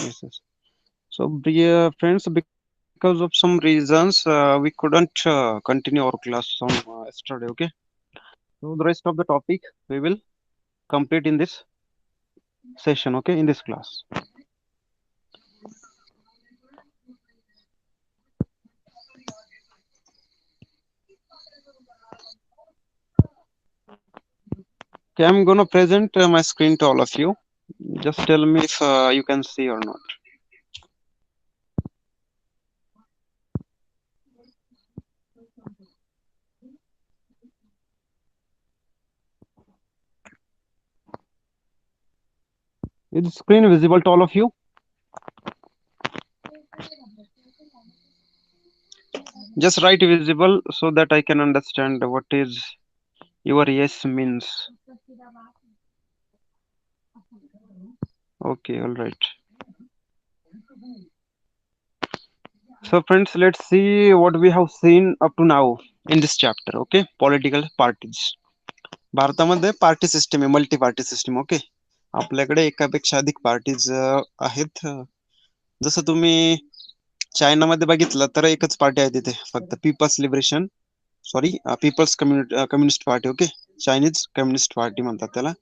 Yes, yes. So, dear friends, because of some reasons, we couldn't continue our class on yesterday. Okay. So, the rest of the topic we will complete in this session. Okay, in this class. Okay, I'm gonna present my screen to all of you. Just tell me if you can see or not. Is the screen visible to all of you? Just write visible so that I can understand what is your yes means. Okay, all right. So, friends, let's see what we have seen up to now in this chapter. Okay, political parties. भारतामध्ये party system आहे, multi party system. Okay, आपल्याकडे एकापेक्षा अधिक parties आहेत. जसं तुम्ही चायनामध्ये बघितलं तर एकच पार्टी आहे तिथे, फक्त people's liberation people's communist party. Okay, Chinese communist party म्हणतात त्याला.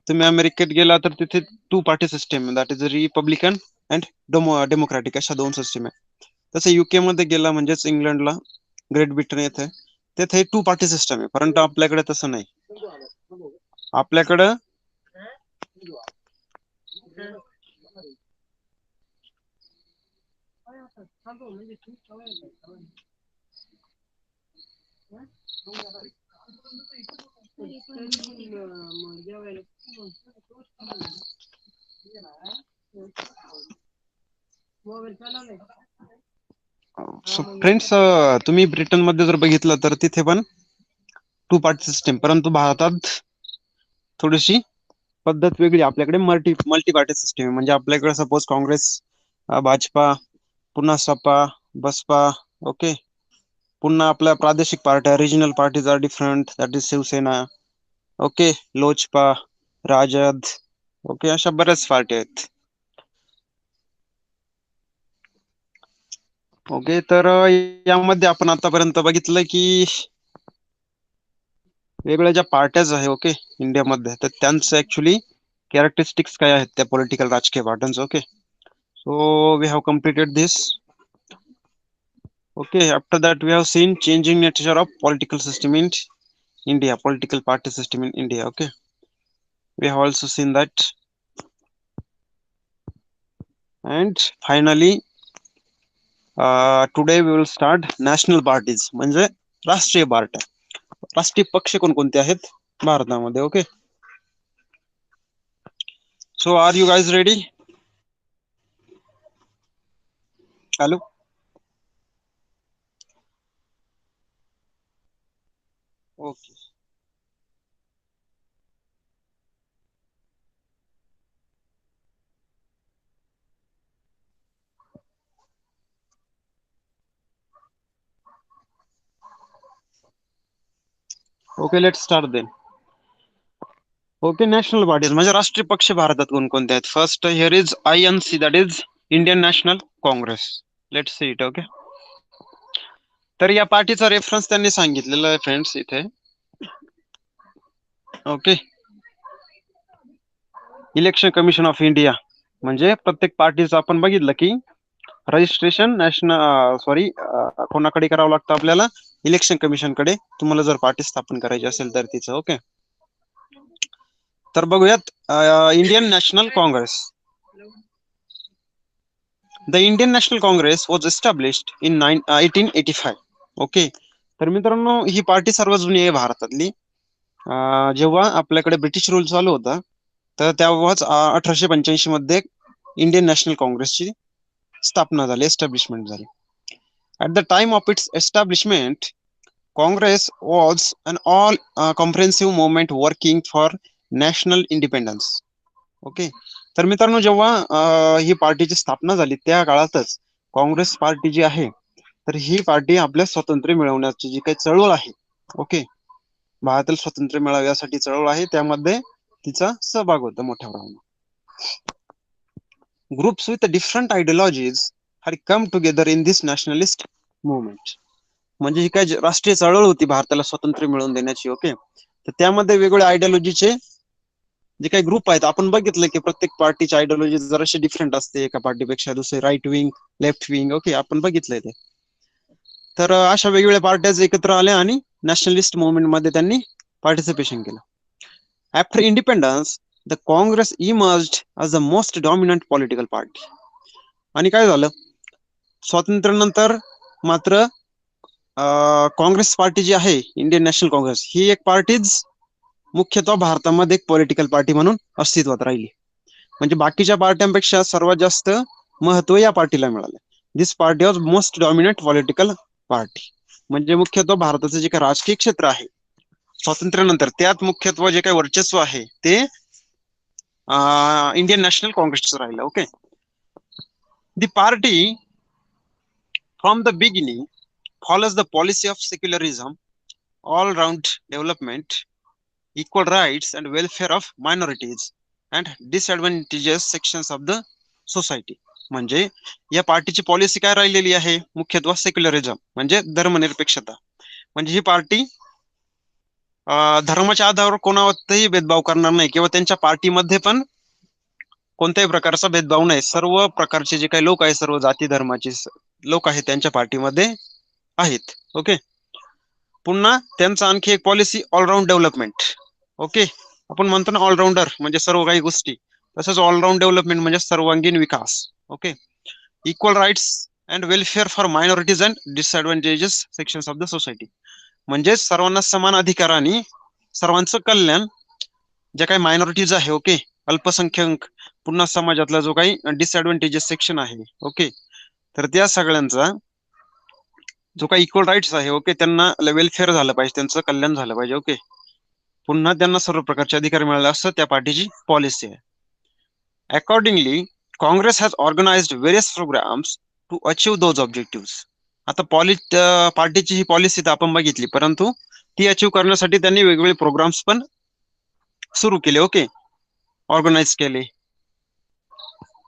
तुम्ही अमेरिकेत गेला तर तिथे two party system, that is Republican and Democratic, अशा दोन सिस्टम आहे. तसं युके मध्ये गेला म्हणजेच इंग्लंडला, ग्रेट ब्रिटन येथे तिथे टू पार्टी सिस्टम आहे. परंतु आपल्याकडे तसं नाही. आपल्याकडं फ्रेंड्स, तुम्ही ब्रिटन मध्ये जर बघितलं तर तिथे पण टू पार्टी सिस्टम, परंतु भारतात थोडीशी पद्धत वेगळी. आपल्याकडे मल्टी पार्टी सिस्टम आहे. म्हणजे आपल्याकडे सपोज काँग्रेस, भाजपा, पुन्हा सपा, बसपा. ओके, पुन्हा आपल्या प्रादेशिक पार्ट्या, regional parties are different, that is Shiv Sena. Okay, Lojpa, Rajad. Okay, अशा बऱ्याच पार्टी आहेत. ओके, तर यामध्ये आपण आतापर्यंत बघितलं की वेगवेगळ्या ज्या पार्ट्याज आहे ओके इंडियामध्ये, तर त्यांचं ऍक्च्युली कॅरेक्टरिस्टिक्स काय आहेत त्या पॉलिटिकल राजकीय पार्ट्यांचं. Okay, so we have completed this. Okay, after that we have seen changing nature of political system in India, political party system in India. Okay, we have also seen that, and finally today we will start national parties, म्हणजे राष्ट्रीय पार्ट्या. राष्ट्रीय पक्ष कोणकोणते आहेत भारतामध्ये. Okay, so are you guys ready? Hello. Okay. Okay, let's start then. Okay, national parties म्हणजे राष्ट्रीय पक्ष भारतात कोणकोणते आहेत. First here is INC, that is Indian national Congress. Let's see it. Okay, तर या पार्टीचा रेफरन्स त्यांनी सांगितलेला आहे फ्रेंड्स इथे. Okay, election commission of India. म्हणजे प्रत्येक पार्टीचं आपण बघितलं की रजिस्ट्रेशन कोणाकडे करावं लागतं आपल्याला, इलेक्शन कमिशन कडे, तुम्हाला जर पार्टी स्थापन करायची असेल तर तिचं. ओके, तर बघूयात Indian national Congress. The Indian national Congress was established in 1885. Okay, तर मित्रांनो ही पार्टी सर्वात जुनी आहे भारतातली. जेव्हा आपल्याकडे ब्रिटिश रूल चालू होता तर तेव्हाच 1885 मध्ये इंडियन नॅशनल काँग्रेसची स्थापना झाली, एस्टॅब्लिशमेंट झाली. At the time of its establishment, Congress was an all comprehensive movement working for national independence. Okay, तर मित्रांनो जेव्हा ही पार्टीची स्थापना झाली त्या काळातच काँग्रेस पार्टी जी आहे, तर ही पार्टी आपल्या स्वातंत्र्य मिळवण्याची जी काही चळवळ आहे, ओके, भारतातील स्वातंत्र्य मिळवण्यासाठी चळवळ आहे, त्यामध्ये तिचा सहभाग होता मोठ्या प्रमाणात. groups with different ideologies had come together in this nationalist movement. म्हणजे ही काय राष्ट्रीय चळवळ होती भारताला स्वातंत्र्य मिळवून देण्याची. ओके, तर त्यामध्ये वेगवेगळ्या आयडियोलॉजीचे जे काही ग्रुप आहेत, आपण बघितलं की प्रत्येक पार्टीची आयडियोलॉजी जराशी डिफरंट असते एका पार्टीपेक्षा दुसरी, right wing, left wing. Okay, आपण बघितलंय ते. तर अशा वेगवेगळ्या पार्ट्या एकत्र आल्या आणि नॅशनलिस्ट मुवमेंट मध्ये त्यांनी पार्टिसिपेशन केलं. After independence the Congress emerged as the most dominant political party. आणि काय झालं, स्वातंत्र्यानंतर मात्र काँग्रेस पार्टी जी आहे, इंडियन नॅशनल काँग्रेस, ही एक पार्टीज मुख्यतः भारतामध्ये एक पॉलिटिकल पार्टी म्हणून अस्तित्वात राहिली. म्हणजे बाकीच्या पार्ट्यांपेक्षा सर्वात जास्त महत्व या पार्टीला मिळालं. This party was most dominant political party. म्हणजे मुख्यतः भारताचं जे काही राजकीय क्षेत्र आहे स्वातंत्र्यानंतर, त्यात मुख्यत्व जे काही वर्चस्व आहे ते इंडियन नॅशनल काँग्रेसचं राहिलं. Okay, the party from the beginning follows the policy of secularism, all-round development, equal rights and welfare of minorities and disadvantaged sections of the society. म्हणजे या पार्टीची पॉलिसी काय राहिलेली आहे, मुख्यत्वे सेक्युलरिझम म्हणजे धर्मनिरपेक्षता. म्हणजे ही पार्टी धर्माच्या आधारावर कोणावरही भेदभाव करणार नाही किंवा त्यांच्या पार्टीमध्ये पण कोणत्याही प्रकारचा भेदभाव नाही. सर्व प्रकारचे जे काही लोक आहेत, सर्व जाती धर्माचे लोक आहेत त्यांच्या पार्टीमध्ये आहेत. ओके, पुन्हा त्यांचं आणखी एक पॉलिसी ऑलराऊंड डेव्हलपमेंट. ओके, आपण म्हणतो ना ऑलराऊंडर म्हणजे सर्व काही गोष्टी, तसंच ऑलराऊंड डेव्हलपमेंट म्हणजे सर्वांगीण विकास. Okay, equal rights and welfare for minorities and disadvantages sections of the society. म्हणजे सर्वांना समान अधिकार आणि सर्वांचं कल्याण. ज्या काही मायनॉरिटीज आहे, ओके, अल्पसंख्याक, पुन्हा समाजातला जो काही डिसएडव्हान्टेजेस सेक्शन आहे, ओके, तर त्या सगळ्यांचा जो काही इक्वल राईट्स आहे, ओके, त्यांना वेलफेअर झालं पाहिजे, त्यांचं कल्याण झालं पाहिजे. ओके, पुन्हा त्यांना सर्व प्रकारचे अधिकार मिळाले असं त्या पार्टीची पॉलिसी आहे. Accordingly Congress has organised various programmes to achieve those objective. आता पार्टीची ही पॉलिसी तर आपण बघितली, परंतु ती अचीव करण्यासाठी त्यांनी वेगवेगळे प्रोग्राम्स पण सुरू केले. ओके, ऑर्गनाइज केले.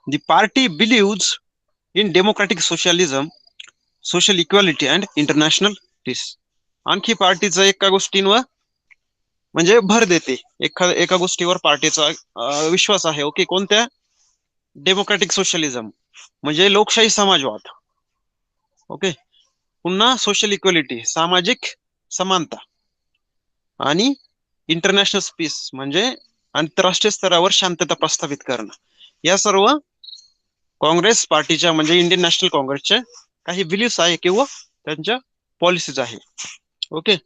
The party believes in democratic socialism, social equality and international peace. आणखी पार्टीचा एका गोष्टींवर म्हणजे भर देते, एका गोष्टीवर पार्टीचा विश्वास आहे. ओके, कोणत्या, डेमोक्रॅटिक सोशलिझम म्हणजे लोकशाही समाजवाद. ओके, पुन्हा सोशल इक्वालिटी सामाजिक समानता आणि इंटरनॅशनल पीस म्हणजे आंतरराष्ट्रीय स्तरावर शांतता प्रस्थापित करणं. या सर्व काँग्रेस पार्टीच्या म्हणजे इंडियन नॅशनल काँग्रेसच्या काही बिलीफ्स आहे किंवा त्यांच्या पॉलिसीज आहे. Okay,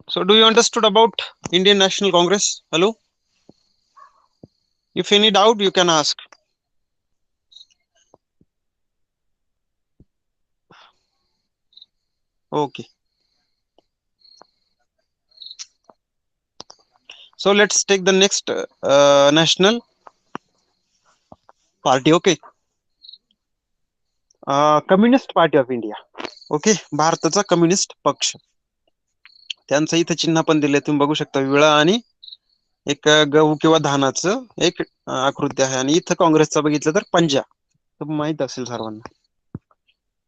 so do you understood about Indian National Congress? Hello, if any doubt you can ask. Okay, so let's take the next national party. Okay, communist party of India. Okay, भारताचा communist पक्ष. त्यांचं इथं चिन्ह पण दिले, तुम्ही बघू शकता, विळा आणि एक गहू किंवा धानाचं एक आकृती आहे. आणि इथं काँग्रेसचं बघितलं तर पंजा, तर माहित असेल सर्वांना.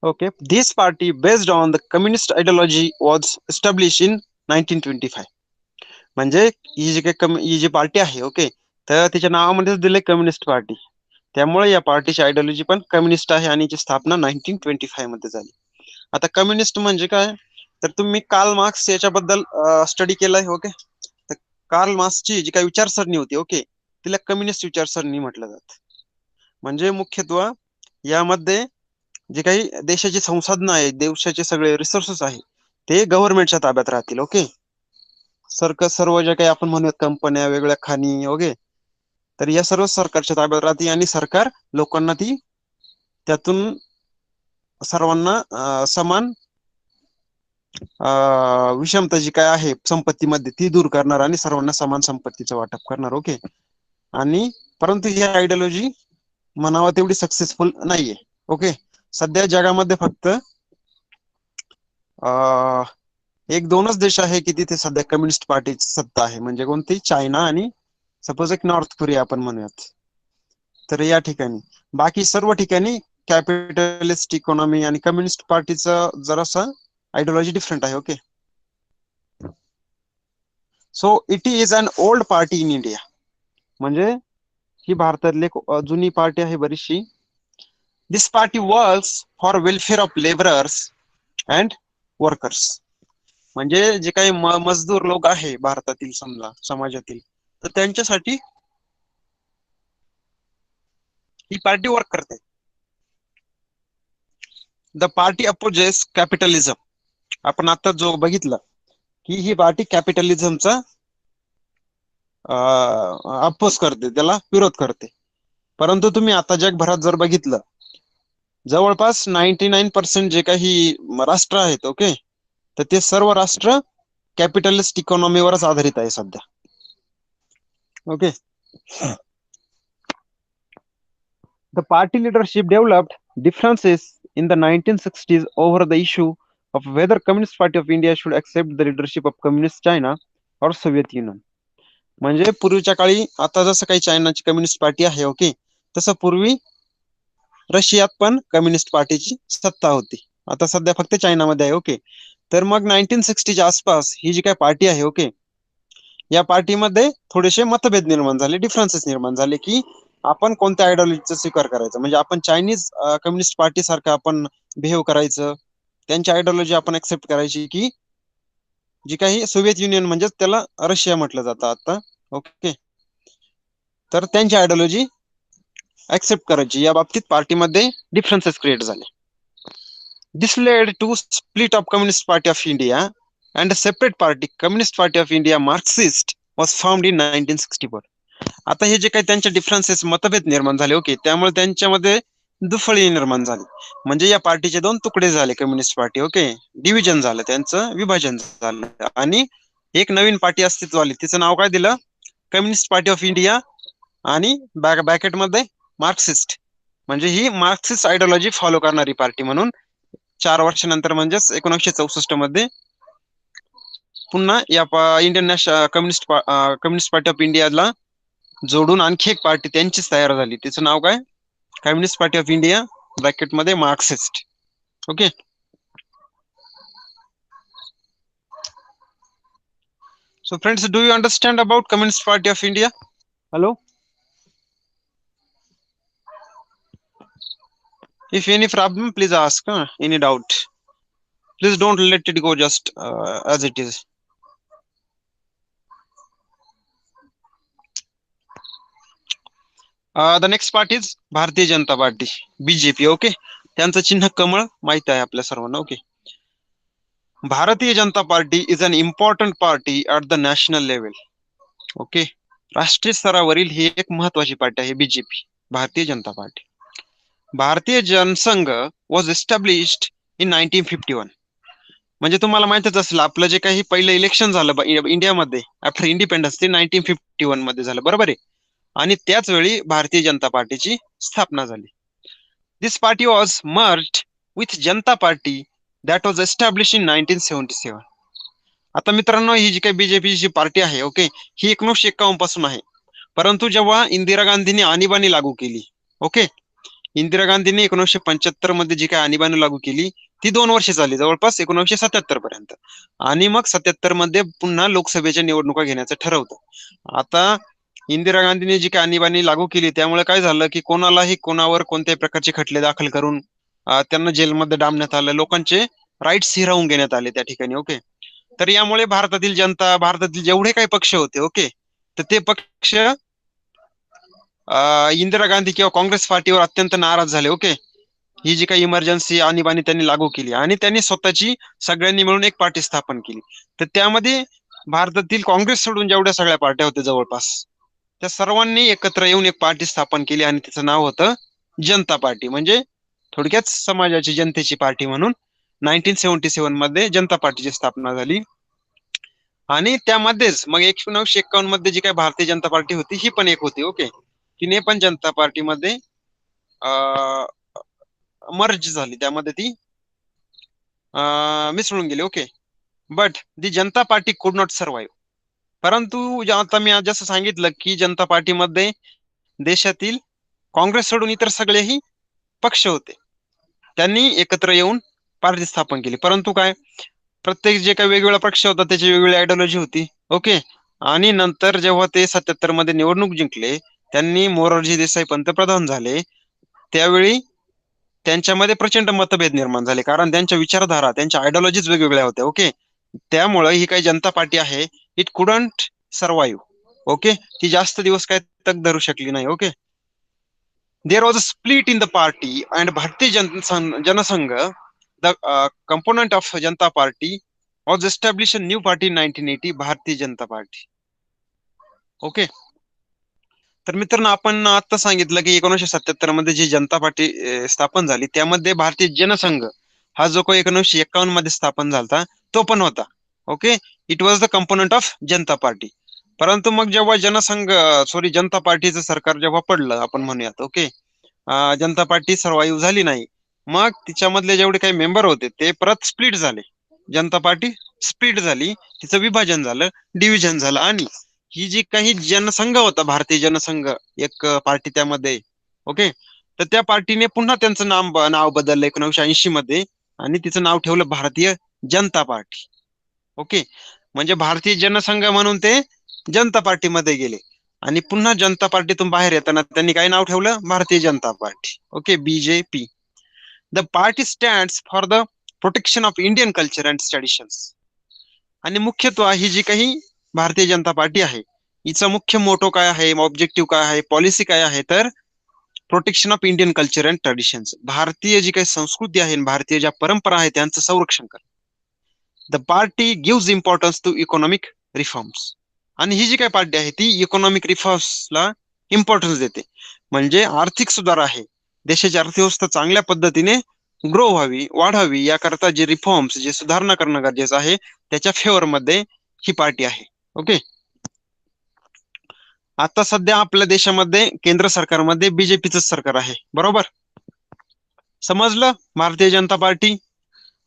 Okay, this party based on the communist ideology was establish in 1925. म्हणजे ही जी पार्टी आहे, ओके, तर तिच्या नावामध्येच दिले कम्युनिस्ट पार्टी, त्यामुळे या पार्टीची आयडियोलॉजी पण कम्युनिस्ट आहे आणि याची स्थापना 1925 मध्ये झाली. आता कम्युनिस्ट म्हणजे काय, तर तुम्ही कार्ल मार्क्स याच्याबद्दल स्टडी केलाय. ओके, तर कार्ल मार्क्सची जी काही विचारसरणी होती, ओके, तिला कम्युनिस्ट विचारसरणी म्हटलं जातं. म्हणजे मुख्यत्व यामध्ये जे काही देशाची संसाधनं आहेत, देशाचे सगळे रिसोर्सेस आहेत, ते गव्हर्नमेंटच्या ताब्यात राहतील. ओके, सर्व जे काही आपण म्हणूयात कंपन्या, वेगवेगळ्या खाणी, ओके, तर या सर्व सरकारच्या ताब्यात राहतील आणि सरकार लोकांना ती त्यातून सर्वांना समान विषमता जी काय आहे संपत्तीमध्ये ती दूर करणार आणि सर्वांना समान संपत्तीचं वाटप करणार. ओके, आणि परंतु ही आयडियोलॉजी म्हणावं तेवढी सक्सेसफुल नाहीये. ओके, सध्या जगामध्ये फक्त एक दोनच देश आहे की तिथे सध्या कम्युनिस्ट पार्टीची सत्ता आहे, म्हणजे कोणती? चायना आणि सपोज एक नॉर्थ कोरिया आपण म्हणूयात. तर या ठिकाणी बाकी सर्व ठिकाणी कॅपिटलिस्ट इकॉनॉमी आणि कम्युनिस्ट पार्टीचं जरासा आयडिओलॉजी डिफरंट आहे. Okay, so it is an old party in India. म्हणजे ही भारतातली एक जुनी पार्टी आहे बरीचशी. This party works for welfare of labourers and workers. म्हणजे जे काही मजदूर लोक आहे भारतातील समजा समाजातील, तर त्यांच्यासाठी ही पार्टी वर्क करते. The party opposes capitalism. आपण आता जो बघितलं की ही पार्टी कॅपिटलिझमचा अपोज करते, त्याला विरोध करते. परंतु तुम्ही आता जगभरात जर बघितलं, जवळपास 99% जे काही राष्ट्र आहेत, ओके, तर ते सर्व राष्ट्र कॅपिटलिस्ट इकॉनॉमीवरच आधारित आहे सध्या. Okay, the party leadership developed differences in the 1960s over the issue of whether Communist Party of India should accept the leadership of Communist China or Soviet Union. म्हणजे पूर्वीच्या काळी आता जसं काही चायनाची कम्युनिस्ट पार्टी आहे, ओके, तसं पूर्वी रशियात पण कम्युनिस्ट पार्टीची सत्ता होती. आता सध्या फक्त चायनामध्ये आहे. ओके, तर मग 1960च्या आसपास ही जी काही पार्टी आहे, ओके, या पार्टीमध्ये थोडेसे मतभेद निर्माण झाले, डिफरन्सेस निर्माण झाले की आपण कोणत्या आयडिओलॉजीचा स्वीकार करायचा. म्हणजे आपण चायनीज कम्युनिस्ट पार्टी सारखं आपण बिहेव करायचं, त्यांची आयडिओलॉजी आपण ऍक्सेप्ट करायची, की जी काही सोव्हिएत युनियन म्हणजे त्याला रशिया म्हटलं जातं आता, ओके, तर त्यांची आयडिओलॉजी ऍक्सेप्ट करायची. या बाबतीत पार्टीमध्ये डिफरन्सेस क्रिएट झाले. This led to split of communist party of India and a separate party communist party of India Marxist was found in 1964. आता हे जे काही त्यांचे डिफरन्सेस मतभेद निर्माण झाले, ओके, त्यामुळे त्यांच्यामध्ये दुफळी निर्माण झाली. म्हणजे या पार्टीचे दोन तुकडे झाले, कम्युनिस्ट पार्टी, ओके, डिव्हिजन झालं, त्यांचं विभाजन झालं आणि एक नवीन पार्टी अस्तित्वात आली. तिचं नाव काय दिलं? Communist party of India. आणि बॅकेटमध्ये मार्क्सिस्ट, म्हणजे ही मार्क्सिस्ट आयडिओलॉजी फॉलो करणारी पार्टी म्हणून 4 वर्षानंतर म्हणजेच 1964 मध्ये पुन्हा या Indian national communist party of इंडियाला जोडून आणखी एक पार्टी त्यांचीच तयार झाली. तिचं नाव काय? कम्युनिस्ट पार्टी ऑफ इंडिया, ब्रॅकेटमध्ये Marxist. Okay, so friends, do you understand about Communist party of India? Hello, if any problem please ask, any doubt, please don't let it go just as it is. The next party is भारतीय Janata party, BJP. Okay, त्यांचं चिन्ह कमळ माहित आहे आपल्या सर्वांना. Okay, Bharatiya Janata Party is an important party at the national level. Okay, राष्ट्रीय स्तरावरील ही एक महत्वाची पार्टी आहे बीजेपी, भारतीय जनता पार्टी. भारतीय जनसंघ वॉज एस्टॅब्लिश्ड इन 1951. म्हणजे तुम्हाला माहितच असेल, आपलं जे काही पहिलं इलेक्शन झालं इंडियामध्ये आफ्टर इंडिपेंडन्स ते 1951 मध्ये झालं, बरोबर आहे. आणि त्याच वेळी भारतीय जनता पार्टीची स्थापना झाली. This party was merged with Janata Party that was establish in 1977. आता मित्रांनो, ही जी काही बीजेपीची पार्टी आहे, ओके, ही 1951 पासून आहे. परंतु जेव्हा इंदिरा गांधींनी आणीबाणी लागू केली, ओके, इंदिरा गांधींनी 1975 मध्ये जी काही आणीबाणी लागू केली ती 2 वर्ष झाली, जवळपास 1977 पर्यंत. आणि मग 77 मध्ये पुन्हा लोकसभेच्या निवडणुका घेण्याचं ठरवतं. आता इंदिरा गांधींनी जी काही आणीबाणी लागू केली त्यामुळे काय झालं की कोणालाही कोणावर कोणत्याही प्रकारचे खटले दाखल करून त्यांना जेलमध्ये डांबण्यात आलं, लोकांचे राईट्स हिरावून घेण्यात आले त्या ठिकाणी. ओके, तर यामुळे भारतातील जनता, भारतातील जेवढे काही पक्ष होते, ओके, तर ते पक्ष इंदिरा गांधी किंवा काँग्रेस पार्टीवर अत्यंत नाराज झाले. ओके, ही जी काही इमर्जन्सी आणीबाणी त्यांनी लागू केली आणि त्यांनी स्वतःची सगळ्यांनी मिळून एक पार्टी स्थापन केली. तर त्यामध्ये भारतातील काँग्रेस सोडून जेवढ्या सगळ्या पार्ट्या होत्या जवळपास, त्या सर्वांनी एकत्र येऊन एक पार्टी स्थापन केली आणि तिचं नाव होतं जनता पार्टी. म्हणजे थोडक्यात समाजाची, जनतेची पार्टी म्हणून 1977 मध्ये जनता पार्टीची स्थापना झाली. आणि त्यामध्येच मग 1951 मध्ये जी काही भारतीय जनता पार्टी होती ही पण एक होती. ओके, तिने पण जनता पार्टीमध्ये मर्ज झाली, त्यामध्ये ती मिसळून गेली. Okay, but the Janata party कुड नॉट सर्व्हाइव्ह. परंतु आता मी जसं सांगितलं की जनता पार्टीमध्ये देशातील काँग्रेस सोडून इतर सगळेही पक्ष होते, त्यांनी एकत्र येऊन पार्टी स्थापन केली. परंतु काय, प्रत्येक जे काही वेगवेगळा पक्ष होता त्याची वेगवेगळी आयडिओलॉजी होती. ओके. आणि नंतर जेव्हा ते 77 मध्ये निवडणूक जिंकले, त्यांनी मोरारजी देसाई पंतप्रधान झाले, त्यावेळी त्यांच्यामध्ये प्रचंड मतभेद निर्माण झाले, कारण त्यांच्या विचारधारा, त्यांच्या आयडिओलॉजीज वेगवेगळ्या होत्या. ओके. त्यामुळे ही काही जनता पार्टी आहे, इट कुडंट सर्व्हाइव्ह. ओके. ती जास्त दिवस काय तग धरू शकली नाही. Okay. There was a split in the party and Bharatiya Jana Sangh, the component of Janata Party, was establish a new party in 1980, Bharatiya Janata Party. Okay. तर मित्रांनो, आपण आता सांगितलं की 1977 मध्ये जी जनता पार्टी स्थापन झाली, त्यामध्ये भारतीय जनसंघ हा जो काही 1951 मध्ये स्थापन झाला तो पण होता. Okay. It was the component of Janata Party. परंतु मग जेव्हा जनता पार्टीचं सरकार जेव्हा पडलं, आपण म्हणूयात, ओके, जनता पार्टी सर्व्हाइव्ह झाली नाही, मग तिच्यामधले जेवढे काही मेंबर होते ते परत स्प्लिट झाले. जनता पार्टी स्प्लिट झाली, तिचं विभाजन झालं, डिव्हिजन झालं, आणि ही जी काही जनसंघ होता, भारतीय जनसंघ, एक पार्टी त्यामध्ये. ओके. तर त्या पार्टीने पुन्हा त्यांचं नाव बदललं 1980 मध्ये, आणि तिचं नाव ठेवलं भारतीय जनता पार्टी. ओके. म्हणजे भारतीय जनसंघ म्हणून ते जनता पार्टीमध्ये गेले, आणि पुन्हा जनता पार्टीतून बाहेर येताना त्यांनी काय नाव ठेवलं, Bharatiya Janata Party. Okay, BJP. The party stands for the protection of Indian culture and traditions. आणि मुख्यत्व ही जी काही भारतीय जनता पार्टी आहे, हिचा मुख्य मोटो काय आहे, ऑब्जेक्टिव्ह काय आहे, पॉलिसी काय आहे, तर protection of Indian culture and traditions. भारतीय जी काही संस्कृती आहे, भारतीय ज्या परंपरा आहेत, त्यांचं संरक्षण कर. The party gives importance to economic reforms. आणि ही जी काही पार्टी आहे ती इकॉनॉमिक रिफॉर्म्सला इम्पॉर्टन्स देते. म्हणजे आर्थिक सुधार आहे, देशाची अर्थव्यवस्था चांगल्या पद्धतीने ग्रो व्हावी, वाढावी, याकरता जे रिफॉर्म्स, जे सुधारणा करणं गरजेचं आहे, त्याच्या फेवर मध्ये ही पार्टी आहे. ओके. आता सध्या आपल्या देशामध्ये केंद्र सरकारमध्ये बीजेपीचं सरकार आहे, बरोबर? समजलं? भारतीय जनता पार्टी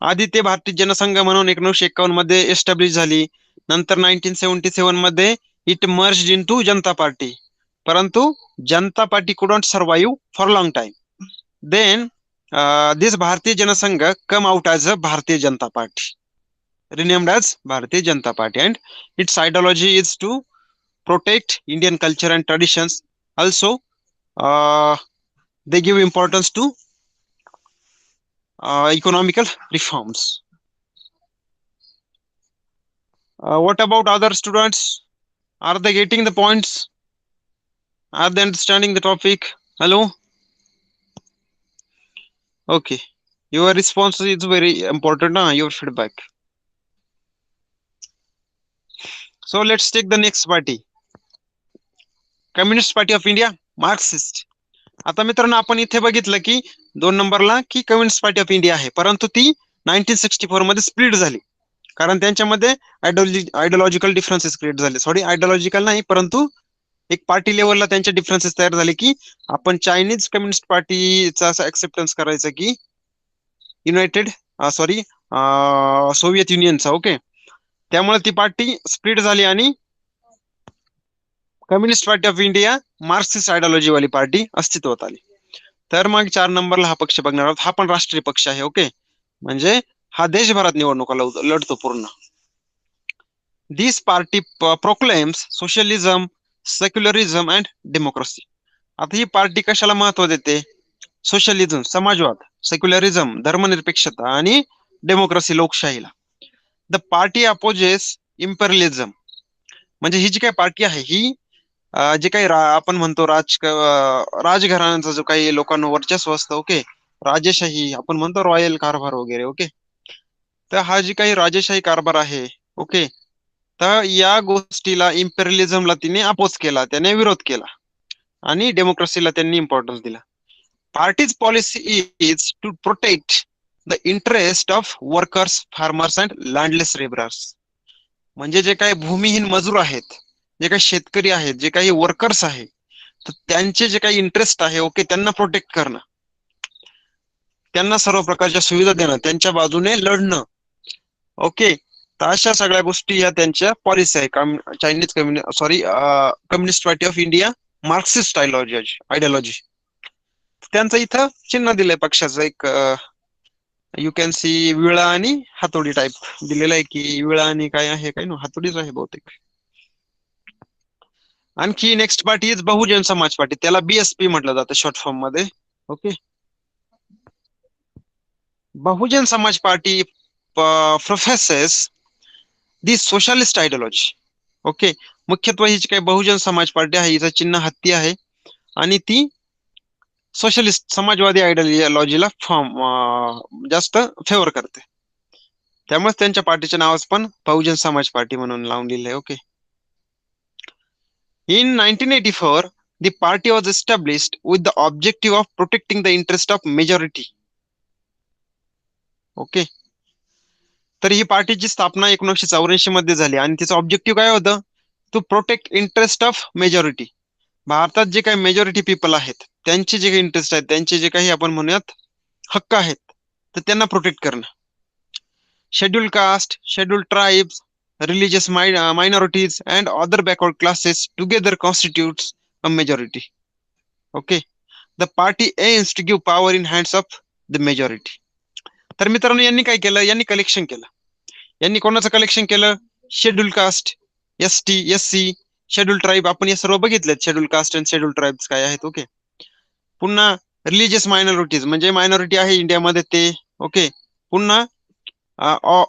आधी ते भारतीय जनसंघ म्हणून 1951 मध्ये एस्टॅब्लिश झाली. नंतर 1977 मध्ये it merge into Janata Party. परंतु Janata Party couldn't survive for long time. Then this Bharatiya Jana Sangh come out as a Bharatiya Janata Party, renamed as Bharatiya Janata Party, and its ideology is to protect Indian culture and traditions. Also, they give importance to economical reforms. What about other students? Are they getting the points? Are they understanding the topic? Hello? Okay. Your response is very important, your feedback. So let's take the next party. Communist Party of India, Marxist. आता मित्रांनो, आपण इथे बघितलं की 2 नंबरला की communist party of India आहे, परंतु ती 1964 मध्ये स्प्लिट झाली, कारण त्यांच्यामध्ये आयडिओलॉजिकल डिफरन्सेस क्रिएट झाले. सॉरी, आयडिओलॉजिकल नाही, परंतु एक पार्टी लेवलला त्यांचे डिफरन्सेस तयार झाले की आपण चायनीज कम्युनिस्ट पार्टीचा असं ऍक्सेप्टन्स करायचं की सोव्हिएत युनियनचा. ओके. त्यामुळे ती पार्टी स्प्लिट झाली आणि communist party of India, Marxist ideology वाली पार्टी अस्तित्वात आली. तर मग 4 नंबरला हा पक्ष बघणार आहोत. हा पण राष्ट्रीय पक्ष आहे. ओके. म्हणजे हा देशभरात निवडणुका लढतो पूर्ण. This party proclaims socialism, secularism and democracy. आता ही पार्टी कशाला महत्व देते? सोशलिझम, समाजवाद, सेक्युलरिझम, धर्मनिरपेक्षता, आणि डेमोक्रेसी, लोकशाहीला. The party opposes imperialism. म्हणजे ही जी काही पार्टी आहे ही जे काही आपण म्हणतो राजघराण्यांचा जो काही लोकांवर वर्चस्व असतं, ओके, राजेशाही आपण म्हणतो, रॉयल कारभार वगैरे. ओके. तर हा जी काही राजेशाही कारभार आहे, ओके, तर या गोष्टीला, इम्पेरियलिझमला तिने अपोज केला, त्याने विरोध केला, आणि डेमोक्रेसीला त्यांनी इम्पॉर्टन्स दिला. Party's policy is to protect the interest of workers, farmers and landless labourers. म्हणजे जे काही भूमिहीन मजूर आहेत, जे काही शेतकरी आहेत, जे काही वर्कर्स आहेत, तर त्यांचे जे काही इंटरेस्ट आहे, ओके, त्यांना प्रोटेक्ट करणं, त्यांना सर्व प्रकारच्या सुविधा देणं, त्यांच्या बाजूने लढणं. ओके. तर अशा सगळ्या गोष्टी या त्यांच्या पॉलिसी आहे. Chinese communist party of India Marxist ideology. त्यांचं इथं चिन्ह दिलंय पक्षाचं एक, यू कॅन सी विळा आणि हातोडी टाईप दिलेलं आहे, की विळा आणि काय आहे, काय ना हातोडीच आहे बहुतेक. आणखी next party is Bahujan Samaj party, त्याला बीएसपी म्हटलं जातं शॉर्ट फॉर्म मध्ये. ओके. बहुजन समाज पार्टी प्रोफेसेस दी सोशलिस्ट आयडियोलॉजी. ओके. मुख्यत्वे ही जी काही बहुजन समाज पार्टी आहे हिचं चिन्ह हत्ती आहे आणि ती सोशलिस्ट समाजवादी आयडियोलॉजीला जास्त फेवर करते. त्यामुळे त्यांच्या पार्टीच्या नावाच पण बहुजन समाज पार्टी म्हणून लावून दिलंय. Okay. In 1984, the party was established with the objective of protecting the interest of majority. Okay. तर ही पार्टीची स्थापना 1984 मध्ये झाली आणि तिचं ऑब्जेक्टिव्ह काय होतं? To protect interest of majority. भारतात जे काही मेजॉरिटी पीपल आहेत त्यांचे जे काही इंटरेस्ट आहेत, त्यांचे जे काही आपण म्हणूयात हक्क आहेत, तर त्यांना प्रोटेक्ट करणं. Scheduled caste, scheduled tribes, religious minorities and other backward classes together constitutes a majority. Okay. The party aims to give power in hands of the majority. तर मित्रांनो यांनी काय केलं? यांनी कलेक्शन केलं. यांनी कोणाचं कलेक्शन केलं? Schedule caste, ST, SC, schedule tribe. आपण हे सर्व बघितलेत, शेड्यूल कास्ट आणि शेड्यूल ट्राईब्स काय आहेत. ओके. पुन्हा रिलिजियस मायनॉरिटीज म्हणजे मायनॉरिटी आहे इंडियामध्ये ते. ओके. पुन्हा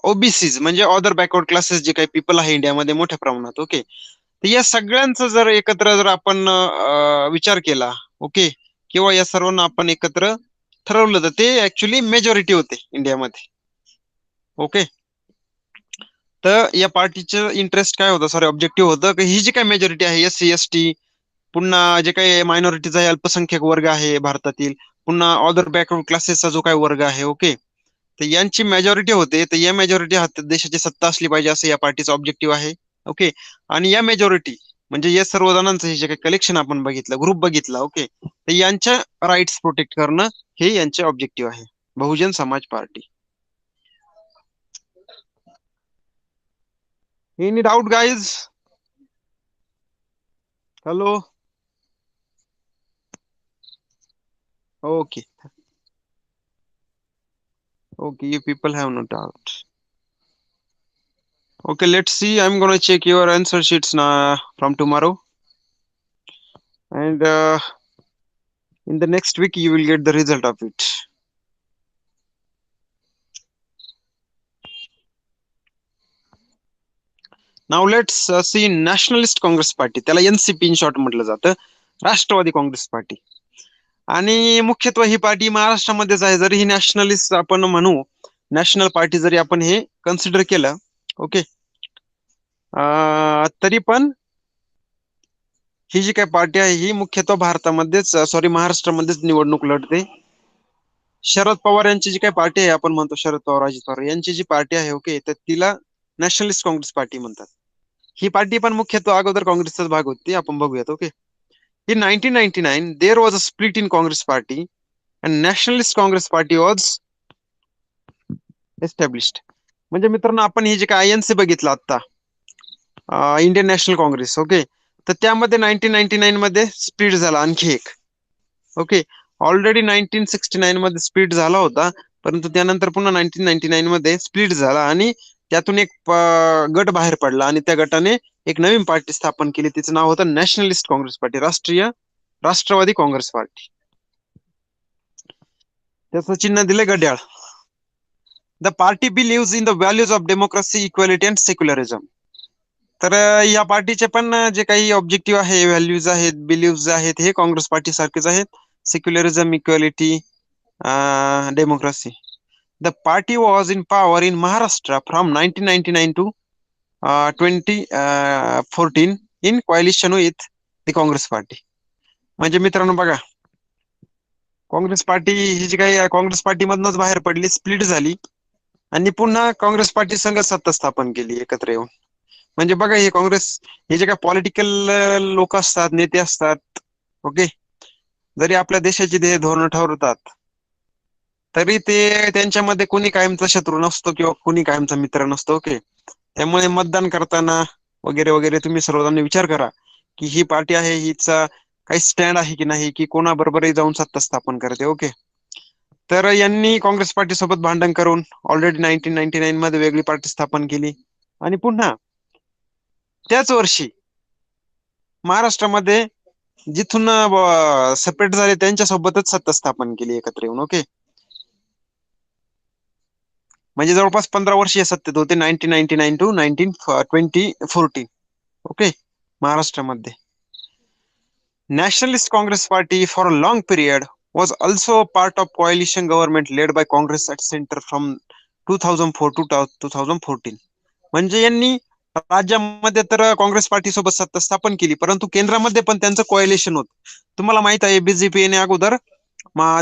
ओबीसीज म्हणजे अदर बॅकवर्ड क्लासेस जे काही पीपल आहे इंडियामध्ये मोठ्या प्रमाणात. ओके. तर या सगळ्यांचा जर एकत्र जर आपण विचार केला, ओके, किंवा या सर्वांना आपण एकत्र ठरवलं, तर ते ऍक्च्युली मेजॉरिटी होते इंडियामध्ये. ओके. तर या पार्टीचं इंटरेस्ट काय होतं, सॉरी ऑब्जेक्टिव्ह होतं की ही जी काही मेजॉरिटी आहे, SC, ST, पुन्हा जे काही मायनॉरिटीज आहे, अल्पसंख्याक वर्ग आहे भारतातील, पुन्हा अदर बॅकवर्ड क्लासेसचा जो काही वर्ग आहे, ओके, तर यांची मेजॉरिटी होते. तर या मेजॉरिटी हातात देशाची सत्ता असली पाहिजे असं या पार्टीचं ऑब्जेक्टिव्ह आहे. ओके. आणि या मेजॉरिटी म्हणजे या सर्व जणांचं हे जे काही कलेक्शन आपण बघितलं, ग्रुप बघितला, ओके, तर यांच्या राईट्स प्रोटेक्ट करणं हे यांचे ऑब्जेक्टिव्ह आहे, Bahujan Samaj party. Any doubt guys? Hello. Okay. Okay, you people have no doubt. Okay, let's see. I'm gonna check your answer sheets now from tomorrow, and in the next week you will get the result of it. Now let's see Nationalist Congress Party. त्याला NCP in short म्हटलं जातं, Rashtrawadi Congress party. आणि मुख्यत्वे ही party महाराष्ट्रामध्येच आहे. जरी ही nationalist आपण म्हणू, नॅशनल पार्टी जरी आपण हे कन्सिडर केलं, ओके, तरी पण ही जी काही पार्टी आहे ही मुख्यतः भारतामध्येच, सॉरी महाराष्ट्रामध्येच निवडणूक लढते. शरद पवार यांची जी काही पार्टी आहे, आपण म्हणतो शरद पवार, अजित पवार यांची जी पार्टी आहे, ओके, तर तिला नॅशनलिस्ट काँग्रेस पार्टी म्हणतात. ही पार्टी पण मुख्यतः अगोदर काँग्रेसचाच भाग होती, आपण बघूयात. Okay. In 1999 there was a split in Congress party and Nationalist Congress party was established. म्हणजे मित्रांनो आपण ही जे काय INC बघितलं आता, इंडियन नॅशनल काँग्रेस, ओके, तर त्यामध्ये 1999 मध्ये स्प्लिट झाला आणखी एक. ओके. ऑलरेडी 1969 मध्ये स्प्लिट झाला होता, परंतु त्यानंतर पुन्हा 1999 मध्ये स्प्लिट झाला आणि त्यातून एक गट बाहेर पडला आणि त्या गटाने एक नवीन पार्टी स्थापन केली. तिचं नाव होतं nationalist Congress party, Rashtravadi Congress party. त्याचं चिन्ह दिले घड्याळ. The party believes in the values of democracy, equality and secularism. तर या पार्टीचे पण जे काही ऑब्जेक्टिव्ह आहे, व्हॅल्यूज आहेत, बिलीव्स आहेत, हे काँग्रेस पार्टी सारखेच आहेत. Secularism, equality, democracy. The party was in power in Maharashtra from 1999 to 2014 in coalition with the Congress party. म्हणजे मित्रांनो बघा, काँग्रेस पार्टी ही जी काही काँग्रेस पार्टी मधनच बाहेर पडली, स्प्लिट झाली आणि पुन्हा काँग्रेस पार्टी संघ सत्ता स्थापन केली एकत्र येऊन. म्हणजे बघा, हे काँग्रेस हे जे काही पॉलिटिकल लोक असतात, नेते असतात, ओके, जरी आपल्या देशाची ध्येय धोरण ठरवतात, तरी ते त्यांच्यामध्ये कोणी कायमचा शत्रू नसतो किंवा कोणी कायमचा मित्र नसतो. ओके. त्यामुळे मतदान करताना वगैरे वगैरे तुम्ही सर्वजण विचार करा की ही पार्टी आहे, हिचा काही स्टँड आहे की नाही, की कोणाबरोबरही जाऊन सत्ता स्थापन करते. ओके. तर यांनी काँग्रेस पार्टी सोबत भांडण करून ऑलरेडी 1999 मध्ये वेगळी पार्टी स्थापन केली आणि पुन्हा त्याच वर्षी महाराष्ट्रामध्ये जिथून सेपरेट झाले त्यांच्या सोबतच सत्ता स्थापन केली एकत्र येऊन. ओके. म्हणजे जवळपास 15 वर्ष हे सत्तेत होते, 1999 टू 2014. ओके. महाराष्ट्रामध्ये Nationalist Congress Party for a long period was also part of coalition government led by Congress at center from 2004 to 2014. म्हणजे यांनी राज्यामध्ये तर काँग्रेस पार्टी सोबत सत्ता स्थापन केली, परंतु केंद्रामध्ये पण त्यांचं कोएलिशन होत. तुम्हाला माहित आहे बीजेपी येण्या अगोदर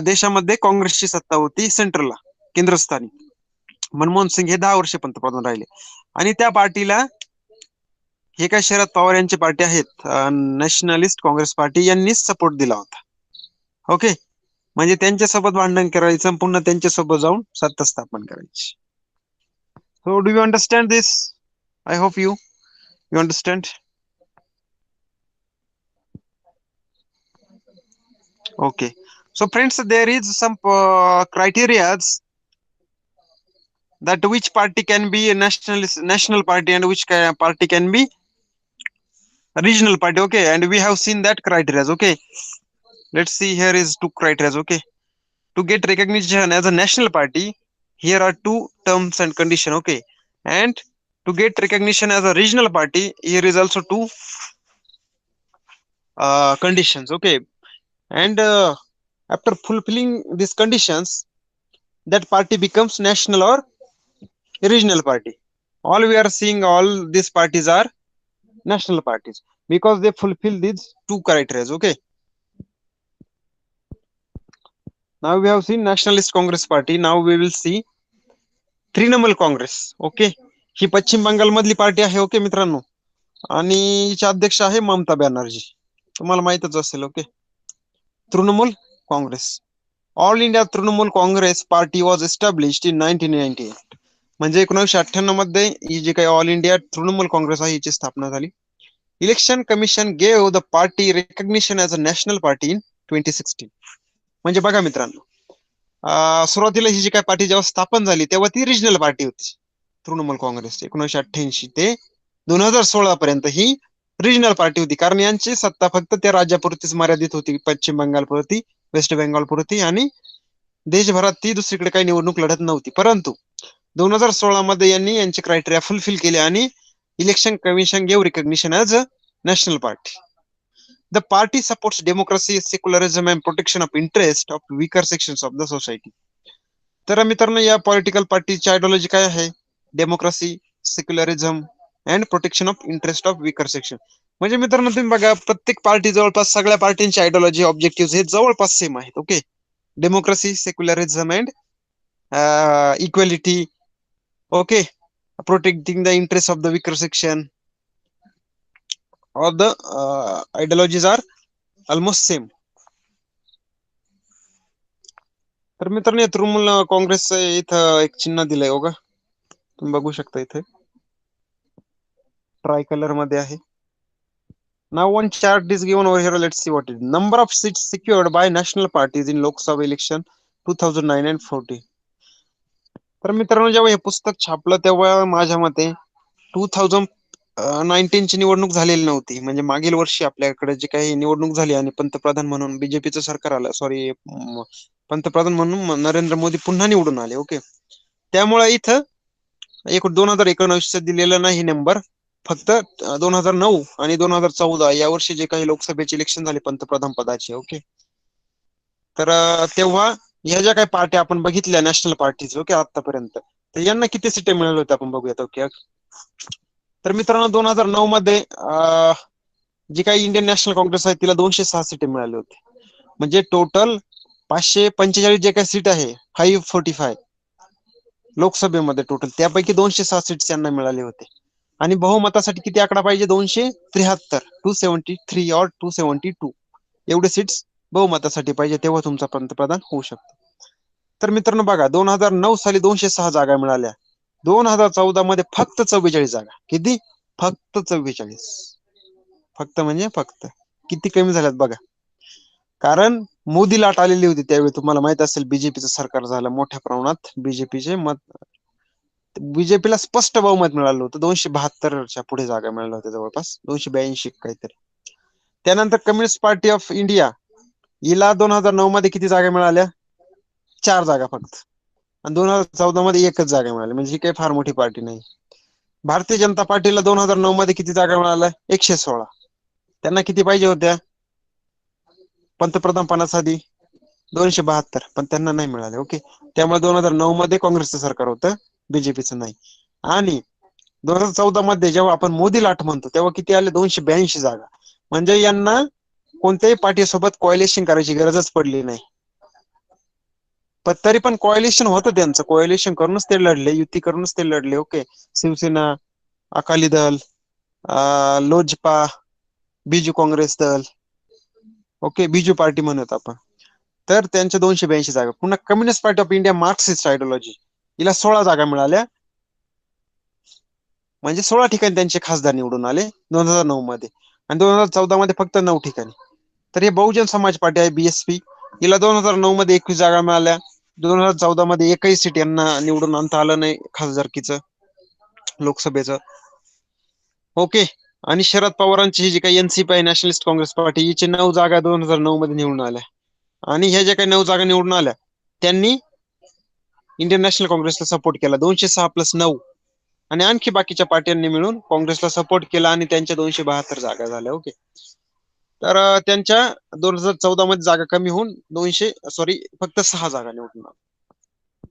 देशामध्ये काँग्रेसची सत्ता होती सेंट्रलला, केंद्रस्थानी. मनमोहन सिंग हे 10 वर्ष पंतप्रधान राहिले आणि त्या पार्टीला हे काय शरद पवार यांची पार्टी आहेत नॅशनलिस्ट काँग्रेस पार्टी यांनीच सपोर्ट दिला होता. ओके. म्हणजे त्यांच्यासोबत भांडण करायचं, पुन्हा त्यांच्यासोबत जाऊन सत्ता स्थापन करायची. So do you understand this? I hope you understand. Okay. So friends, there is some criteria that which party can be a national party and which party can be a regional party. Okay, and we have seen that criteria. Okay, let's see. Here is two criteria. Okay, to get recognition as a national party, here are two terms and condition. Okay, and to get recognition as a regional party, here is also two conditions. Okay, and after fulfilling these conditions, that party becomes national or regional party. All we are seeing, all these parties are national parties because they fulfill these two criteria. Okay. Now we have seen Nationalist Congress Party. Now we will see Trinamool Congress. Okay. ही पश्चिम बंगाल मधली party आहे. Okay मित्रांनो. आणि हिचे अध्यक्ष आहे ममता बॅनर्जी. तुम्हाला माहितच असेल. Okay. Trinamool Congress. All India Trinamool Congress party was established in 1998. म्हणजे 1998 मध्ये ही जी काही ऑल इंडिया तृणमूल काँग्रेस आहे हिची स्थापना झाली. Election commission gave the party recognition as a national party in 2016. म्हणजे बघा मित्रांनो, सुरुवातीला ही जी काही पार्टी जेव्हा स्थापन झाली तेव्हा ती रिजनल पार्टी होती तृणमूल काँग्रेस. 1988 ते 2016 पर्यंत ही रिजनल पार्टी होती, कारण यांची सत्ता फक्त त्या राज्यापुरतीच मर्यादित होती, पश्चिम बंगालपुरती, वेस्ट बेंगॉलपुरती, आणि देशभरात ती दुसरीकडे काही निवडणूक लढत नव्हती. परंतु 2016 मध्ये यांनी यांचे क्रायटेरिया फुलफिल केले आणि election commission gave recognition as a national party. The party supports democracy, secularism and protection of interest of weaker sections of the society. तर मित्रांनो, या पॉलिटिकल पार्टीची आयडियोलॉजी काय आहे? Democracy, secularism and protection of interest of weaker section. म्हणजे मित्रांनो तुम्ही बघा, प्रत्येक पार्टी जवळपास सगळ्या पार्टींची आयडियोलॉजी, ऑब्जेक्टिव्ह हे जवळपास सेम आहेत. Okay. Democracy, secularism and equality. Okay. Protecting the interest of the weaker section. All the ideologies are almost same. तर मित्रांनो, तृणमूल काँग्रेसचं इथं एक चिन्ह दिलंय बघा, तुम्ही बघू शकता इथे ट्राय कलर मध्ये आहे. Now one chart is given over here. Let's see what is number of seats secured by national parties in Lok Sabha election 2009 and 14. तर मित्रांनो, जेव्हा हे पुस्तक छापलं तेव्हा माझ्या मते 2019 ची निवडणूक झालेली नव्हती. म्हणजे मागील वर्षी आपल्याकडे जी काही निवडणूक झाली आणि पंतप्रधान म्हणून बीजेपीचं सरकार आलं, सॉरी, पंतप्रधान म्हणून नरेंद्र मोदी पुन्हा निवडून आले. ओके. त्यामुळे इथं 2019 दिलेला नाही नंबर, फक्त 2009 आणि 2014 या वर्षी जे काही लोकसभेचे इलेक्शन झाले पंतप्रधान पदाचे. ओके. तर तेव्हा ह्या ज्या काही पार्ट्या आपण बघितल्या नॅशनल पार्टीज, ओके, आतापर्यंत, तर यांना किती सीटे मिळाल्या होत्या आपण बघूयात. ओके. तर मित्रांनो, 2009 मध्ये जी काही इंडियन नॅशनल काँग्रेस आहे तिला 206 सीटे मिळाली होती. म्हणजे टोटल 545 जे काही सीट आहे, 545 लोकसभेमध्ये टोटल, त्यापैकी 206 सीट्स त्यांना मिळाले होते. आणि बहुमतासाठी किती आकडा पाहिजे? 273, 273 और 272 एवढे सीट्स बहुमतासाठी पाहिजे, तेव्हा तुमचा पंतप्रधान होऊ शकतो. तर मित्रांनो बघा, 2009 साली 206 जागा मिळाल्या 2014 मध्ये फक्त 44 जागा. किती? फक्त 44. फक्त म्हणजे फक्त. किती कमी झाल्यात बघा. कारण मोदी लाट आलेली होती त्यावेळी, तुम्हाला माहित असेल, बीजेपीचं सरकार झालं मोठ्या प्रमाणात. बीजेपीला स्पष्ट बहुमत मिळालं होतं. 272च्या पुढे जागा मिळाल्या होत्या, जवळपास 282 काहीतरी. त्यानंतर कम्युनिस्ट पार्टी ऑफ इंडिया हिला 2009 मध्ये किती जागा मिळाल्या? 4 जागा फक्त. आणि 2014 मध्ये एकच जागा मिळाली, म्हणजे ही काही फार मोठी पार्टी नाही. भारतीय जनता पार्टीला 2009 मध्ये किती जागा मिळाल्या? 116. त्यांना किती पाहिजे होत्या पंतप्रधान पदासाठी? 272, पण त्यांना नाही मिळाले. ओके. त्यामुळे 2009 मध्ये काँग्रेसचं सरकार होतं, बीजेपीचं नाही. आणि 2014 मध्ये जेव्हा आपण मोदी लाट म्हणतो, तेव्हा किती आले? 282 जागा. म्हणजे यांना कोणत्याही पार्टीसोबत कॉलिशन करायची गरजच पडली नाही. पण तरी पण कॉलिशन होतं त्यांचं, कॉलिशन करूनच ते लढले, युती करूनच ते लढले. ओके. शिवसेना, अकाली दल, लोजपा, बिजू काँग्रेस दल, ओके, बिजू पार्टी म्हणत आपण. तर त्यांच्या 282 जागा. पुन्हा communist party of India, Marxist ideology, हिला 16 जागा मिळाल्या. म्हणजे 16 ठिकाणी त्यांचे खासदार निवडून आले 2009 मध्ये. आणि 2014 मध्ये फक्त 9 ठिकाणी. तर हे बहुजन समाज पार्टी आहे, बीएसपी, हिला 2009 मध्ये 21 जागा मिळाल्या. 2014 मध्ये एकही सीट यांना निवडून आणता आलं नाही खासदारकीचं, लोकसभेचं. ओके. आणि शरद पवारांची ही जी काही एनसीपी आहे, नॅशनलिस्ट काँग्रेस पार्टी, हिची 9 जागा 2009 मध्ये निवडून आल्या. आणि ह्या ज्या काही 9 जागा निवडून आल्या, त्यांनी इंडियन नॅशनल काँग्रेसला सपोर्ट केला, 206+9. आणि आणखी बाकीच्या पार्ट्यांनी मिळून काँग्रेसला सपोर्ट केला, आणि त्यांच्या 272 जागा झाल्या. ओके. तर त्यांच्या 2014 मध्ये जागा कमी होऊन फक्त 6 जागा निवडून आल्या.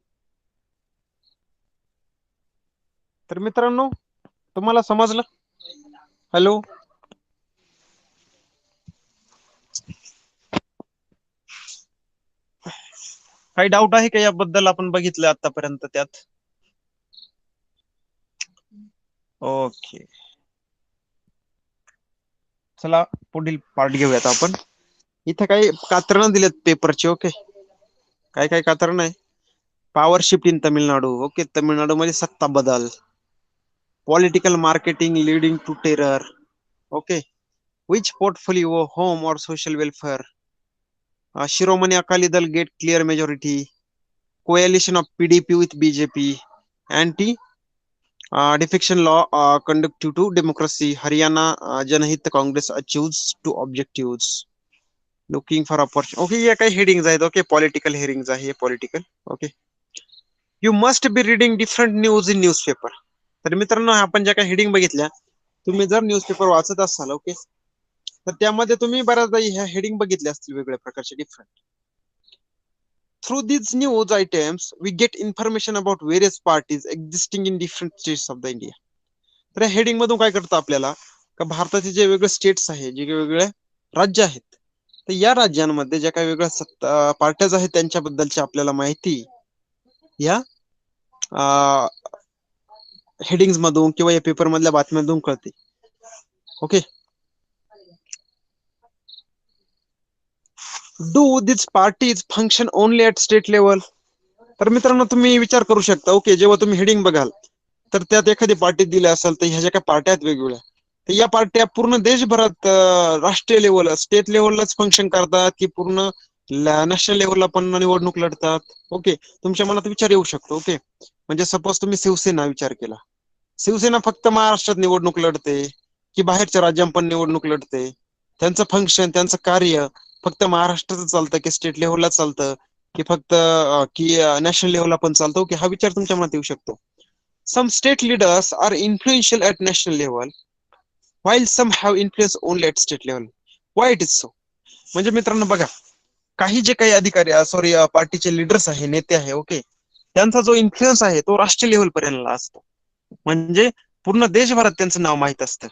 तर मित्रांनो, तुम्हाला समजलं? हॅलो, काही डाऊट आहे का याबद्दल? आपण बघितलं आतापर्यंत त्यात. ओके, चला पुढील पार्ट घेऊयात आपण. इथे काही कात्रणं दिलेत पेपरचे. ओके. काय काय कात्रण आहे? Power shift in Tamil Nadu. Okay. Tamil Nadu मध्ये सत्ता बदल. Political marketing leading to terror. Okay. Which portfolio, home और social welfare. Shiromani Akali Dal get clear majority. Coalition of PDP with BJP. Anti defection law conductive to democracy. Haryana Janhit Congress achieves to objective. Looking for opportunity. Okay, या काही headings आहेत. Okay, political headings आहे, political. Okay. You must be reading different news in newspaper. तर मित्रांनो, आपण ज्या काही heading बघितल्या, तुम्ही जर न्यूजपेपर वाचत असाल, ओके, तर त्यामध्ये तुम्ही बऱ्याचदा ह्या हेडिंग बघितल्या असतील, वेगवेगळ्या प्रकारचे different. Through these news items, we get information about various parties existing in different states of the India. तर या हेडिंग मधून काय करतं आपल्याला, का भारताचे जे वेगळे स्टेट्स आहेत, जे वेगवेगळे राज्य आहेत, तर या राज्यांमध्ये ज्या काही वेगळ्या सत्ता पार्ट्याज आहेत, त्यांच्याबद्दलची आपल्याला माहिती या हेडिंग्स मधून किंवा या पेपर मधल्या बातम्यांमधून कळते. Okay. Do this parties function only at state level. तर मित्रांनो, तुम्ही विचार करू शकता, ओके, जेव्हा तुम्ही हेडिंग बघाल, तर त्यात एखादी पार्टी दिली असेल, तर ह्या ज्या काही पार्ट्या आहेत वेगवेगळ्या, तर या पार्ट्या पूर्ण देशभरात राष्ट्रीय लेवल, स्टेट लेवललाच फंक्शन करतात, की पूर्ण नॅशनल लेवलला पण निवडणूक लढतात. ओके. तुमच्या मनात विचार येऊ शकतो. ओके. म्हणजे सपोज तुम्ही शिवसेना विचार केला, शिवसेना फक्त महाराष्ट्रात निवडणूक लढते, की बाहेरच्या राज्यात पण निवडणूक लढते? त्यांचं फंक्शन, त्यांचं कार्य फक्त महाराष्ट्राचं चालतं, की स्टेट लेवलला चालतं, की फक्त की नॅशनल लेवलला पण चालतो? की हा विचार तुमच्या मनात येऊ शकतो. Some state leaders are influential at national level, while some have influence only at state level. Why it is so? म्हणजे मित्रांनो बघा, काही जे काही अधिकारी, पार्टीचे लीडर्स आहे, नेते आहे, ओके, त्यांचा जो इन्फ्लुएन्स आहे तो राष्ट्रीय लेवल पर्यंत असतो. म्हणजे पूर्ण देशभरात त्यांचं नाव माहीत असतं.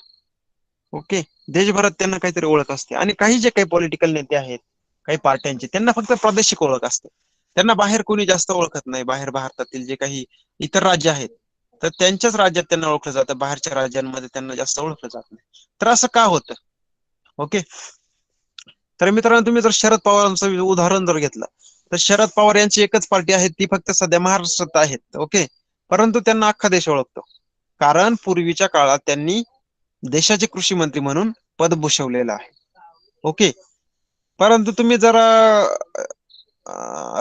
ओके. देशभरात त्यांना काहीतरी ओळख असते. आणि काही जे काही पॉलिटिकल नेते आहेत, काही पार्ट्यांचे, त्यांना फक्त प्रादेशिक ओळख असते. त्यांना बाहेर कोणी जास्त ओळखत नाही. बाहेर भारतातील जे काही इतर राज्य आहेत, तर त्यांच्याच राज्यात त्यांना ओळखलं जातं, बाहेरच्या राज्यांमध्ये त्यांना जास्त ओळखलं जात नाही. तर असं का होतं? ओके. तर मित्रांनो, तुम्ही जर शरद पवारांचं उदाहरण जर घेतलं, तर शरद पवार यांची एकच पार्टी आहे, ती फक्त सध्या महाराष्ट्रात आहेत. ओके. परंतु त्यांना अख्खा देश ओळखतो, कारण पूर्वीच्या काळात त्यांनी देशाचे कृषी मंत्री म्हणून पद भूषवलेलं आहे. ओके. परंतु तुम्ही जर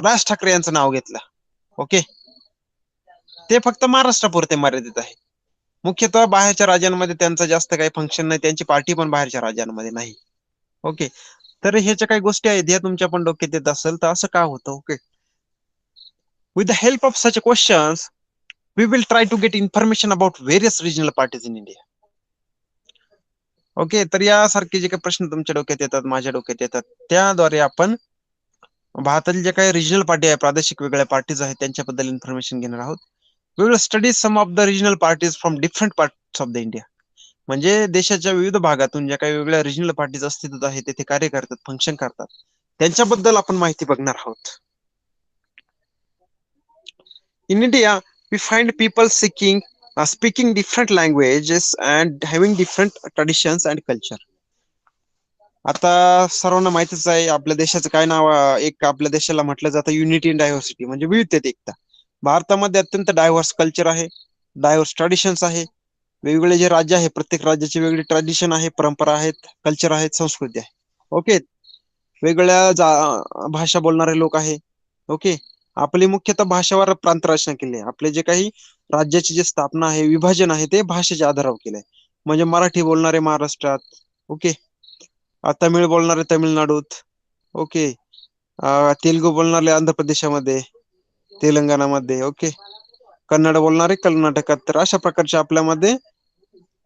राज ठाकरे यांचं नाव घेतलं, ओके, ते फक्त महाराष्ट्रापुरते मर्यादित आहे. मुख्यतः बाहेरच्या राज्यांमध्ये त्यांचं जास्त काही फंक्शन नाही, त्यांची पार्टी पण बाहेरच्या राज्यांमध्ये नाही. ओके. तर ह्याच्या काही गोष्टी आहेत, ह्या तुमच्या पण डोक्यात येत असेल तर असं का होतं. Okay. With the help of such questions we will try to get information about various regional parties in India. Okay. तर यासारखे जे काही प्रश्न तुमच्या डोक्यात येतात, माझ्या डोक्यात येतात, त्याद्वारे आपण भारतातील जे काही रिजनल पार्टी आहे, प्रादेशिक वेगळ्या पार्टीज आहेत, त्यांच्याबद्दल इन्फॉर्मेशन घेणार आहोत. We will study some of the regional parties from different parts of the India. म्हणजे देशाच्या विविध भागातून ज्या काही वेगळ्या रिजनल पार्टीज अस्तित्वात आहेत, तेथे कार्य करतात, फंक्शन करतात, त्यांच्याबद्दल आपण माहिती बघणार आहोत. In India, we find people speaking different languages and having different traditions and culture. आता सर्वांना माहितीच आहे आपल्या देशाचं काय नाव, एक आपल्या देशाला म्हटलं जातं युनिटी इन डायव्हर्सिटी, म्हणजे विविधतेत एकता. भारतामध्ये अत्यंत डायव्हर्स कल्चर आहे, डायव्हर्स ट्रेडिशन्स आहे. वेगवेगळे जे राज्य आहे, प्रत्येक राज्याची वेगळी ट्रेडिशन आहे, परंपरा आहेत, कल्चर आहेत, संस्कृती आहे. ओके. वेगवेगळ्या भाषा बोलणारे लोक आहे. ओके. आपली मुख्यतः भाषेवर प्रांतरचना केली आहे. आपले जे काही राज्याची जे स्थापना आहे, विभाजन आहे, ते भाषेच्या आधारावर केलंय. म्हणजे मराठी बोलणारे महाराष्ट्रात, ओके, तमिळ बोलणारे तमिळनाडूत, ओके, तेलुगू बोलणारे आंध्र प्रदेशामध्ये, तेलंगणामध्ये, ओके, कन्नड बोलणारे कर्नाटकात. तर अशा प्रकारचे आपल्यामध्ये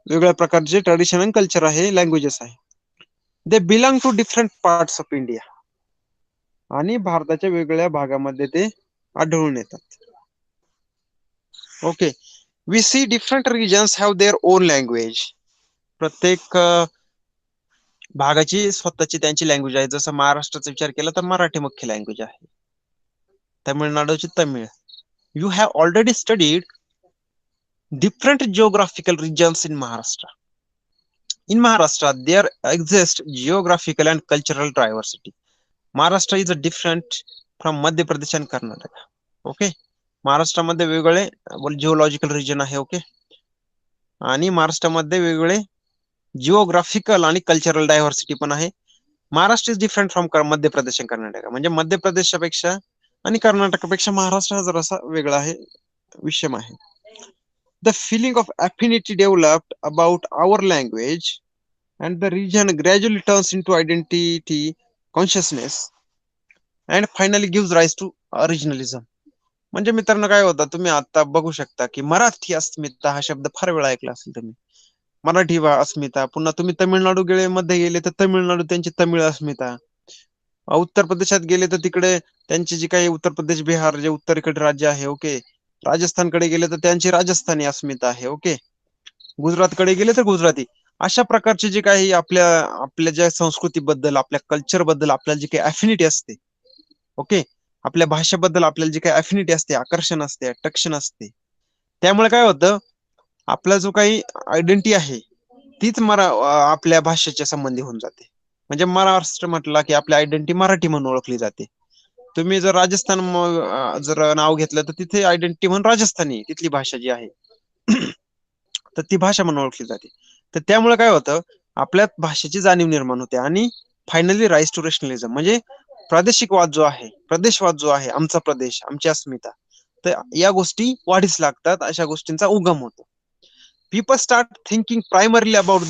वेगळ्या प्रकारचे ट्रेडिशन अँड कल्चर आहे, लँग्वेजेस आहे. They belong to different parts of India. आणि भारताच्या वेगवेगळ्या भागामध्ये ते आढळून येतात. Okay. We see different regions have their own language. प्रत्येक भागाची स्वतःची त्यांची लँग्वेज आहे. जसं महाराष्ट्राचा विचार केला तर मराठी मुख्य लँग्वेज आहे, तमिळनाडूची Tamil. You have already studied different geographical regions in Maharashtra. In Maharashtra, there exists geographical and cultural diversity. Maharashtra is different from Madhya Pradesh and Karnataka. Okay. महाराष्ट्रामध्ये वेगवेगळे जिओलॉजिकल रिजन आहे. ओके. आणि महाराष्ट्रामध्ये वेगवेगळे जिओग्राफिकल आणि cultural diversity पण आहे. Maharashtra is different from Madhya Pradesh आणि कर्नाटक. म्हणजे मध्य प्रदेशापेक्षा आणि कर्नाटकापेक्षा महाराष्ट्र हा जरासा वेगळा आहे, विषम आहे. The feeling of affinity developed about our language and the region gradually turns into identity consciousness and finally gives rise to regionalism. म्हणजे मित्रांनो काय होतं, तुम्ही आता बघू शकता की मराठी अस्मिता हा शब्द फार वेळा ऐकला असेल तुम्ही. मराठी अस्मिता. पुन्हा तुम्ही तामिळनाडू मध्ये गेले तर तामिळनाडू त्यांची तमिळ अस्मिता. उत्तर प्रदेशात गेले तर तिकडे त्यांची जी काही उत्तर प्रदेश, बिहार जे उत्तरेकडे राज्य आहे, ओके, राजस्थानकडे गेले तर त्यांची राजस्थानी अस्मिता आहे. ओके. गुजरातकडे गेले तर गुजराती. अशा प्रकारचे जे काही आपल्या ज्या संस्कृतीबद्दल, आपल्या कल्चर बद्दल आपल्याला जी काही अफिनिटी असते, ओके, आपल्या भाषेबद्दल आपल्याला जी काही अफिनिटी असते, आकर्षण असते, अट्रॅक्शन असते, त्यामुळे काय होतं, आपला जो काही आयडेंटिटी आहे तीच आपल्या भाषेच्या संबंधी होऊन जाते. म्हणजे महाराष्ट्र म्हटला की आपली आयडेंटिटी मराठी म्हणून ओळखली जाते. तुम्ही जर राजस्थान जर नाव घेतलं तर तिथे आयडेंटिटी म्हणून राजस्थानी, तिथली भाषा जी आहे तर ती भाषा म्हणून ओळखली जाते. तर त्यामुळे काय होतं, आपल्या भाषेची जाणीव निर्माण होते आणि फायनली राईज टू रॅशनलिझम, म्हणजे प्रादेशिकवाद जो आहे, प्रदेशवाद जो आहे, आमचा प्रदेश, आमची अस्मिता, तर या गोष्टी वाढीस लागतात. अशा गोष्टींचा उगम होतो. People start thinking primarily about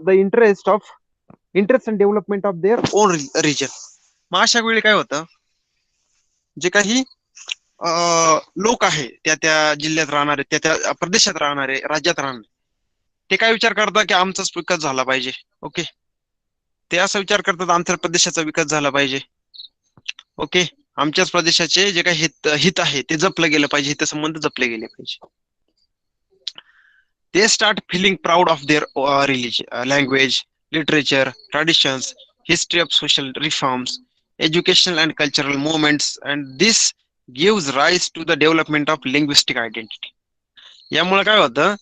the interest and development of their own region. मग अशा वेळी काय होतं, जे काही लोक आहे त्या त्या जिल्ह्यात राहणारे, त्या त्या प्रदेशात राहणारे, राज्यात राहणारे, ते काय विचार करतात की आमचाच विकास झाला पाहिजे. ओके. ते असा विचार करतात आंध्र प्रदेशाचा विकास झाला पाहिजे. ओके. आमच्याच प्रदेशाचे जे काही हित आहे ते जपलं गेलं पाहिजे, हित संबंध जपले गेले पाहिजे. They start feeling proud of their religion, language, literature, traditions, history of social reforms, educational and cultural movements, and this gives rise to the development of linguistic identity. यामुळे काय होतं,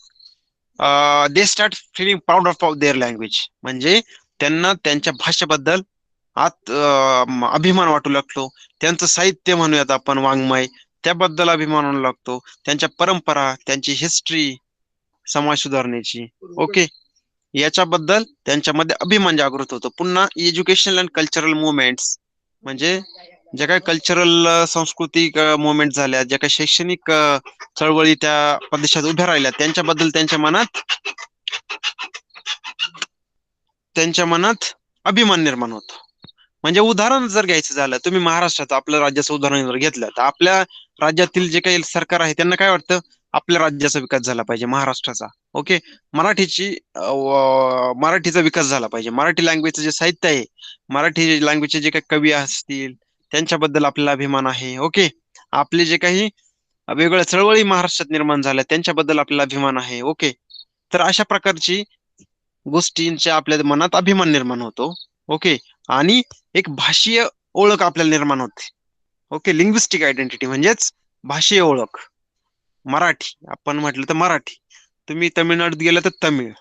they start feeling proud of their language, म्हणजे त्यांना त्यांच्या भाषेबद्दल अभिमान वाटू लागतो. त्यांचं साहित्य म्हणूयात आपण, वाङ्मय, त्याबद्दल अभिमान वाटू लागतो. त्यांच्या परंपरा, त्यांची हिस्ट्री, समाज सुधारणेची. ओके, याच्याबद्दल त्यांच्यामध्ये अभिमान जागृत होतो. पुन्हा एज्युकेशनल अँड कल्चरल मुवमेंट्स, म्हणजे ज्या काही कल्चरल सांस्कृतिक मुवमेंट झाल्या, ज्या काही शैक्षणिक चळवळी त्या प्रदेशात उभ्या राहिल्या, त्यांच्या मनात अभिमान निर्माण होतो. म्हणजे उदाहरण जर घ्यायचं झालं, तुम्ही महाराष्ट्राचं आपल्या राज्याचं उदाहरण जर घेतलं, तर आपल्या राज्यातील जे काही सरकार आहे त्यांना काय वाटतं, आपल्या राज्याचा विकास झाला पाहिजे, महाराष्ट्राचा. ओके, मराठीचा विकास झाला पाहिजे, मराठी लँग्वेजचं जे साहित्य आहे, मराठी लँग्वेजचे जे काही कवी असतील त्यांच्याबद्दल आपल्याला अभिमान आहे. ओके, आपले जे काही वेगवेगळ्या चळवळी महाराष्ट्रात निर्माण झाल्या त्यांच्याबद्दल आपल्याला अभिमान आहे. ओके, तर अशा प्रकारची गोष्टींच्या आपल्या मनात अभिमान निर्माण होतो. ओके, आणि एक भाषीय ओळख आपल्याला निर्माण होते. ओके, लिंग्विस्टिक आयडेंटिटी म्हणजेच भाषीय ओळख. मराठी आपण म्हटलं तर मराठी, तुम्ही तमिळनाडूत गेलं तर तमिळ,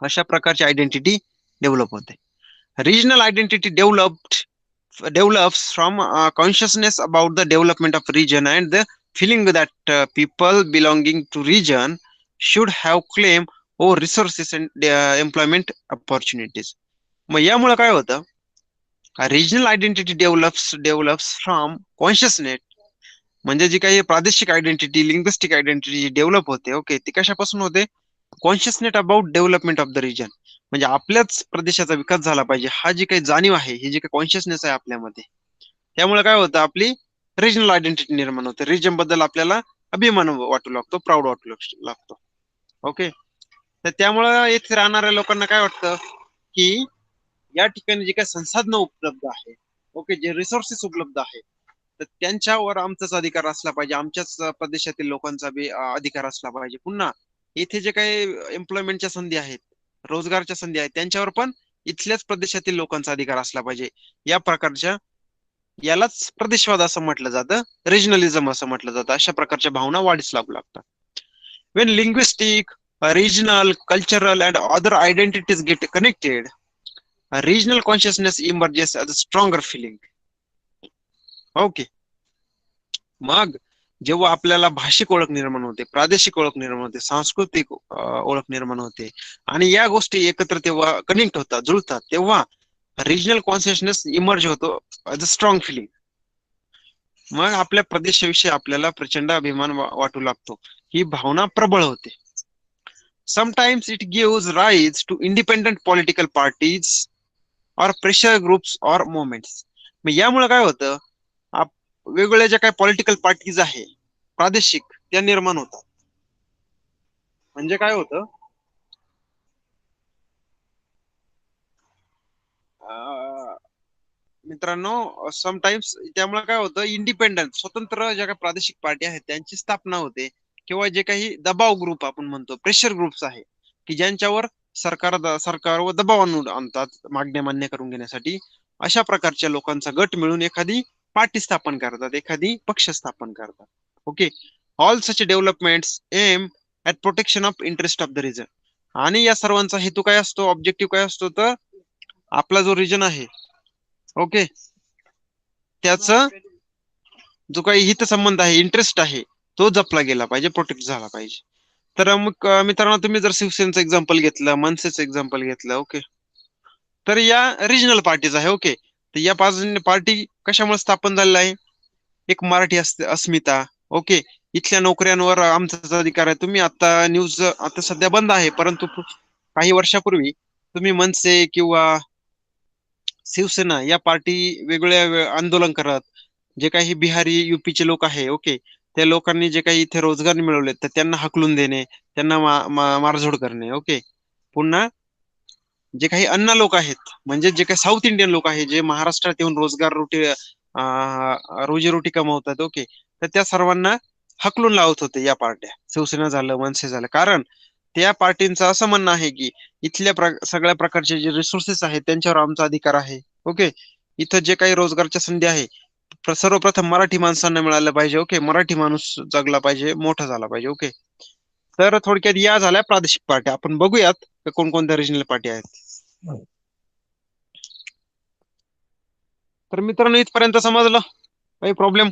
अशा प्रकारची आयडेंटिटी डेव्हलप होते. Regional identity develops from consciousness about the development of region and the feeling that people belonging to region should have claim over resources and employment opportunities. मग यामुळे काय होतं, regional identity develops from consciousness, म्हणजे जी काही प्रादेशिक identity, linguistic identity develop होते. Okay, ती कशापासून होते, consciousness about development of the region, म्हणजे आपल्याच प्रदेशाचा विकास झाला पाहिजे, हा जी काही जाणीव आहे, ही जी काही कॉन्शियसनेस आहे आपल्यामध्ये, त्यामुळे काय होतं, आपली रिजनल आयडेंटिटी निर्माण होते. रिजन बद्दल आपल्याला अभिमान वाटू लागतो, प्राऊड वाटू लागतो. ओके, तर त्यामुळं येथे राहणाऱ्या लोकांना काय वाटतं की या ठिकाणी जे काही संसाधनं उपलब्ध आहे, ओके, जे रिसोर्सेस उपलब्ध आहेत, तर त्यांच्यावर आमचाच अधिकार असला पाहिजे, आमच्याच प्रदेशातील लोकांचा बी अधिकार असला पाहिजे. पुन्हा इथे जे काही एम्प्लॉयमेंटच्या संधी आहेत, रोजगारच्या संधी आहेत, त्यांच्यावर पण इथल्याच प्रदेशातील लोकांचा अधिकार असला पाहिजे. या प्रकारच्या, यालाच प्रदेशवाद असं म्हटलं जातं, रिजनलिझम असं म्हटलं जातं. अशा प्रकारच्या भावना वाढीस लागू लागतात. Wien linguistic, regional, cultural, and other identities get connected, a regional consciousness emerges as a stronger feeling. Okay, मग जेव्हा आपल्याला भाषिक ओळख निर्माण होते, प्रादेशिक ओळख निर्माण होते, सांस्कृतिक ओळख निर्माण होते, आणि या गोष्टी एकत्र तेव्हा कनेक्ट होतात, जुळतात, तेव्हा रिजनल कॉन्शियसनेस इमर्ज होतो ॲज अ स्ट्रॉंग फिलिंग. मग आपल्या प्रदेशाविषयी आपल्याला प्रचंड अभिमान वाटू लागतो, ही भावना प्रबळ होते. Sometimes it gives rise to independent political parties or pressure groups or movements. मग यामुळे काय होतं, वेगवेगळ्या ज्या काही पॉलिटिकल पार्टीज आहे प्रादेशिक, त्या निर्माण होतात. म्हणजे काय होतं, मित्रांनो, समटाइम्स त्यामुळे काय होतं, इंडिपेंडंट स्वतंत्र ज्या काही प्रादेशिक पार्टी आहेत त्यांची स्थापना होते, किंवा जे काही दबाव ग्रुप आपण म्हणतो, प्रेशर ग्रुप्स आहे, की ज्यांच्यावर सरकारवर दबाव आणतात मागण्या मान्य करून घेण्यासाठी. अशा प्रकारच्या लोकांचा गट मिळून एखादी पार्टी स्थापन करतात, एखादी पक्ष स्थापन करतात. Okay, all such developments aim at protection of interest of the region. आणि या सर्वांचा हेतू काय असतो, ऑब्जेक्टिव्ह काय असतो, तर आपला जो रिजन आहे, ओके, त्याचा जो काही हितसंबंध आहे, इंटरेस्ट आहे, तो जपला गेला पाहिजे, प्रोटेक्ट झाला पाहिजे. तर मग मित्रांनो, तुम्ही जर शिवसेनेचं एक्झाम्पल घेतलं, मनसेचं एक्झाम्पल घेतलं, ओके, तर या रिजनल पार्टीज आहे. ओके, तर या पाच पार्टी कशामुळे स्थापन झालेल्या आहे, एक मराठी अस्मिता. ओके, इथल्या नोकऱ्यांवर आमचाच अधिकार आहे. तुम्ही आता न्यूज आता सध्या बंद आहे, परंतु काही वर्षापूर्वी तुम्ही मनसे किंवा शिवसेना या पार्टी वेगवेगळ्या आंदोलन करत, जे काही बिहारी युपीचे लोक आहे, ओके, त्या लोकांनी जे काही इथे रोजगार मिळवले तर त्यांना हकलून देणे, त्यांना मारझोड करणे. ओके, पुन्हा जे काही अन्न लोक आहेत, म्हणजे जे काही साऊथ इंडियन लोक आहेत, जे महाराष्ट्रात येऊन रोजीरोटी कमवतात, ओके, तर त्या सर्वांना हकलून लावत होते या पार्ट्या, शिवसेना झालं, मनसे झालं. कारण त्या पार्टींचं असं म्हणणं आहे की इथल्या सगळ्या प्रकारचे जे रिसोर्सेस आहेत त्यांच्यावर आमचा अधिकार आहे. ओके, इथं जे काही रोजगारच्या संधी आहे, सर्वप्रथम मराठी माणसांना मिळालं पाहिजे. ओके, मराठी माणूस जगला पाहिजे, मोठा झाला पाहिजे. ओके, तर थोडक्यात या झाल्या प्रादेशिक पार्ट्या. आपण बघूयात कोणकोणत्या रिजनल पार्टी आहेत. तर मित्रांनो, इथपर्यंत समजलं काही प्रॉब्लेम?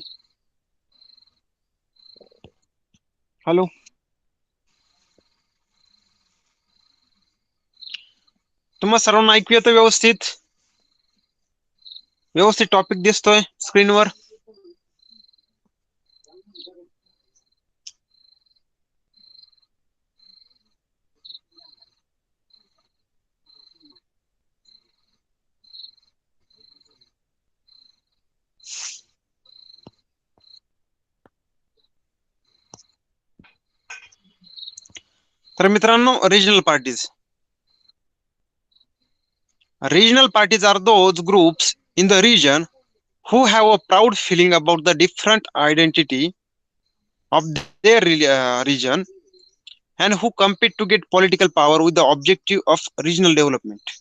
हॅलो, तुम्हा सर्वांना ऐकू येतं व्यवस्थित? व्यवस्थित टॉपिक दिसतोय स्क्रीनवर? तर मित्रांनो, regional parties. Regional parties are those groups in the region who have a proud feeling about the different identity of their region and who compete to get political power with the objective of regional development.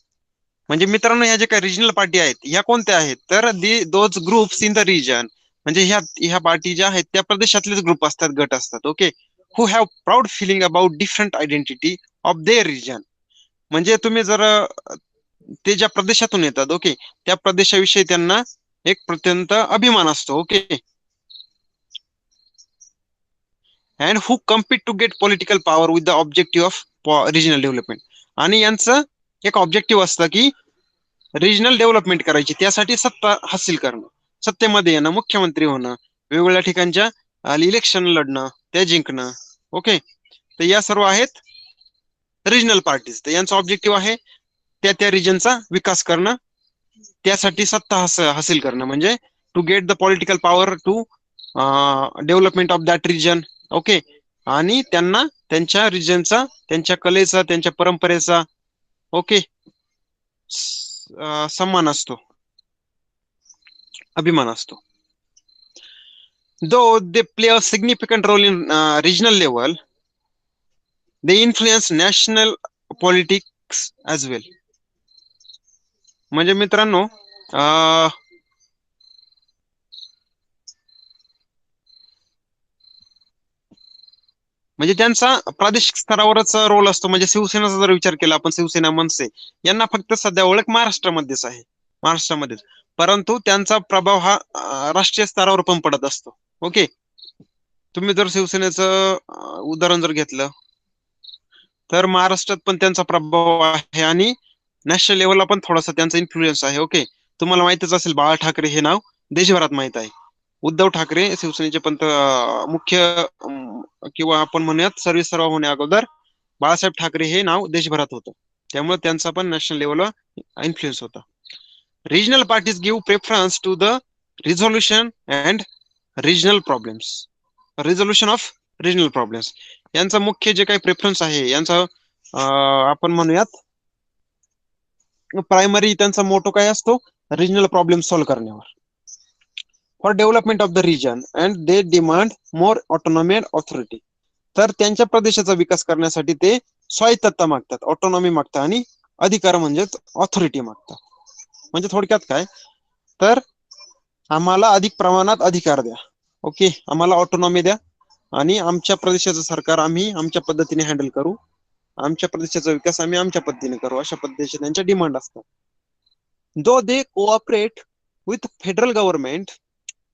म्हणजे मित्रांनो, ह्या जे काही regional party आहेत ह्या कोणत्या आहेत? तर those groups in the region, म्हणजे ह्या पार्टी ज्या आहेत त्या प्रदेशातलेच ग्रुप असतात, गट असतात. Okay, who have proud feeling about different identity of their region. म्हणजे तुम्ही जर ते ज्या प्रदेशातून येतात, ओके, त्या प्रदेशाविषयी त्यांना एक प्रत्यंत अभिमान असतो. Okay, and who compete to get political power with the objective of regional development. आणि यांचं एक ऑब्जेक्टिव्ह असतं की रिजनल डेव्हलपमेंट करायची, त्यासाठी सत्ता हासिल करणं, सत्तेमध्ये येणं, मुख्यमंत्री होणं, वेगवेगळ्या ठिकाणच्या इलेक्शन लढणं, ते जिंकणं. ओके, तर या सर्व आहेत रिजनल पार्टीज. तर यांचा ऑब्जेक्टिव्ह आहे त्या रिजनचा विकास करणं, त्यासाठी सत्ता हासिल करणं, म्हणजे to get the political power to development of that region. Okay, आणि त्यांना त्यांच्या रिजनचा, त्यांच्या कलेचा, त्यांच्या परंपरेचा, ओके, सन्मान असतो, अभिमान असतो. Though they play a significant role in regional level, they influence national politics as well. म्हणजे मित्रांनो, म्हणजे त्यांचा प्रादेशिक स्तरावरच रोल असतो. म्हणजे शिवसेनेचा जर विचार केला आपण, शिवसेना, मनसे यांना फक्त सध्या ओळख महाराष्ट्रामध्येच आहे, महाराष्ट्रामध्येच, परंतु त्यांचा प्रभाव हा राष्ट्रीय स्तरावर पण पडत असतो. ओके, तुम्ही जर शिवसेनेचं उदाहरण जर घेतलं तर महाराष्ट्रात पण त्यांचा प्रभाव आहे आणि नॅशनल लेवलला पण थोडासा त्यांचा इन्फ्लुएन्स आहे. ओके, तुम्हाला माहितच असेल, बाळा ठाकरे हे नाव देशभरात माहित आहे. उद्धव ठाकरे शिवसेनेचे पंत मुख्य किंवा आपण म्हणूयात सर्वेसर्वा होण्या अगोदर बाळासाहेब ठाकरे हे नाव देशभरात होतं, त्यामुळे त्यांचा पण नॅशनल लेवलला इन्फ्लुएन्स होता. Regional parties give preference to the resolution and regional problems, resolution of regional problems. यांचा मुख्य जे काही प्रेफरन्स आहे, यांचा आपण म्हणूयात प्रायमरी त्यांचा मोटो काय असतो? रिजनल प्रॉब्लेम सॉल्व्ह करण्यावर, for development of the region and they demand more autonomy and authority. तर त्यांच्या प्रदेशाचा विकास करण्यासाठी ते स्वायत्तता मागतात, ऑटोनॉमी मागतात आणि अधिकार म्हणजेच ऑथॉरिटी मागतात. म्हणजे थोडक्यात काय, तर आम्हाला अधिक प्रमाणात अधिकार द्या, ओके, आम्हाला ऑटोनॉमी द्या आणि आमच्या प्रदेशाचं सरकार आम्ही आमच्या पद्धतीने हँडल करू, आमच्या प्रदेशाचा विकास आम्ही आमच्या पद्धतीने करू, अशा पद्धतीचे त्यांच्या डिमांड असतात. Though they cooperate with federal government,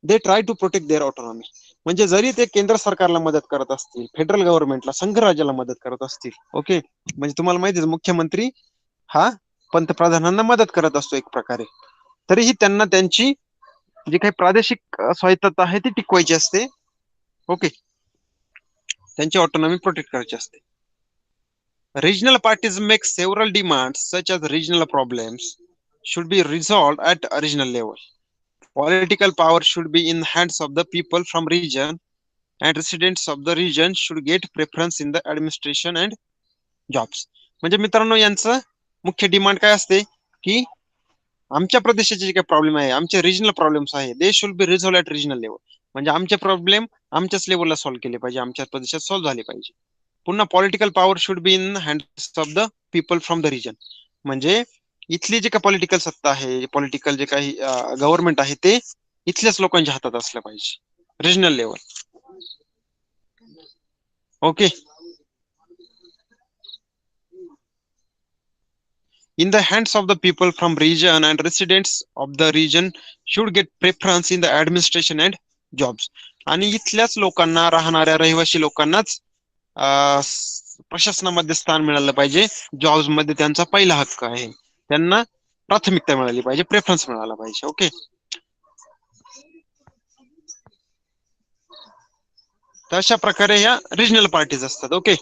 they try to protect their autonomy. म्हणजे जरी ते केंद्र सरकारला मदत करत असतील, फेडरल गव्हर्नमेंटला, संघ राज्याला मदत करत असतील, ओके, म्हणजे तुम्हाला माहिती आहे मुख्यमंत्री हा पंतप्रधानांना मदत करत असतो एक प्रकारे, तरीही त्यांना त्यांची जी काही प्रादेशिक स्वायत्तता आहे ती टिकवायची असते. ओके, त्यांची ऑटोनॉमी प्रोटेक्ट करायची असते. Regional parties make several demands such as regional problems should be resolved at a regional level. Political power should be in the hands of the people from region and residents of the region should get preference in the administration and jobs. म्हणजे मित्रांनो, यांचं मुख्य demand काय असते की आमच्या प्रदेशाचे जे काही प्रॉब्लेम आहे, आमचे रिजनल प्रॉब्लेम्स आहे, they should be resolve at regional level. म्हणजे आमचे प्रॉब्लेम आमच्याच लेवलला सॉल्व्ह केले पाहिजे, आमच्या प्रदेशात सॉल्व्ह झाले पाहिजे. पुन्हा political power should be in hands of the people from the region. म्हणजे इथली जे काही पॉलिटिकल सत्ता आहे, पॉलिटिकल जे काही गव्हर्नमेंट आहे, ते इथल्याच लोकांच्या हातात असलं पाहिजे, regional level. Okay, in the hands of the people from region and residents of the region should get preference in the administration and jobs. आणि इथल्याच लोकांना, राहणाऱ्या रहिवासी लोकांनाच प्रशासनामध्ये स्थान मिळालं पाहिजे. जॉब्स मध्ये त्यांचा पहिला हक्क आहे, त्यांना प्राथमिकता मिळाली पाहिजे, प्रेफरन्स मिळाला पाहिजे. ओके, तर अशा प्रकारे ह्या रिजनल पार्टीज असतात. ओके,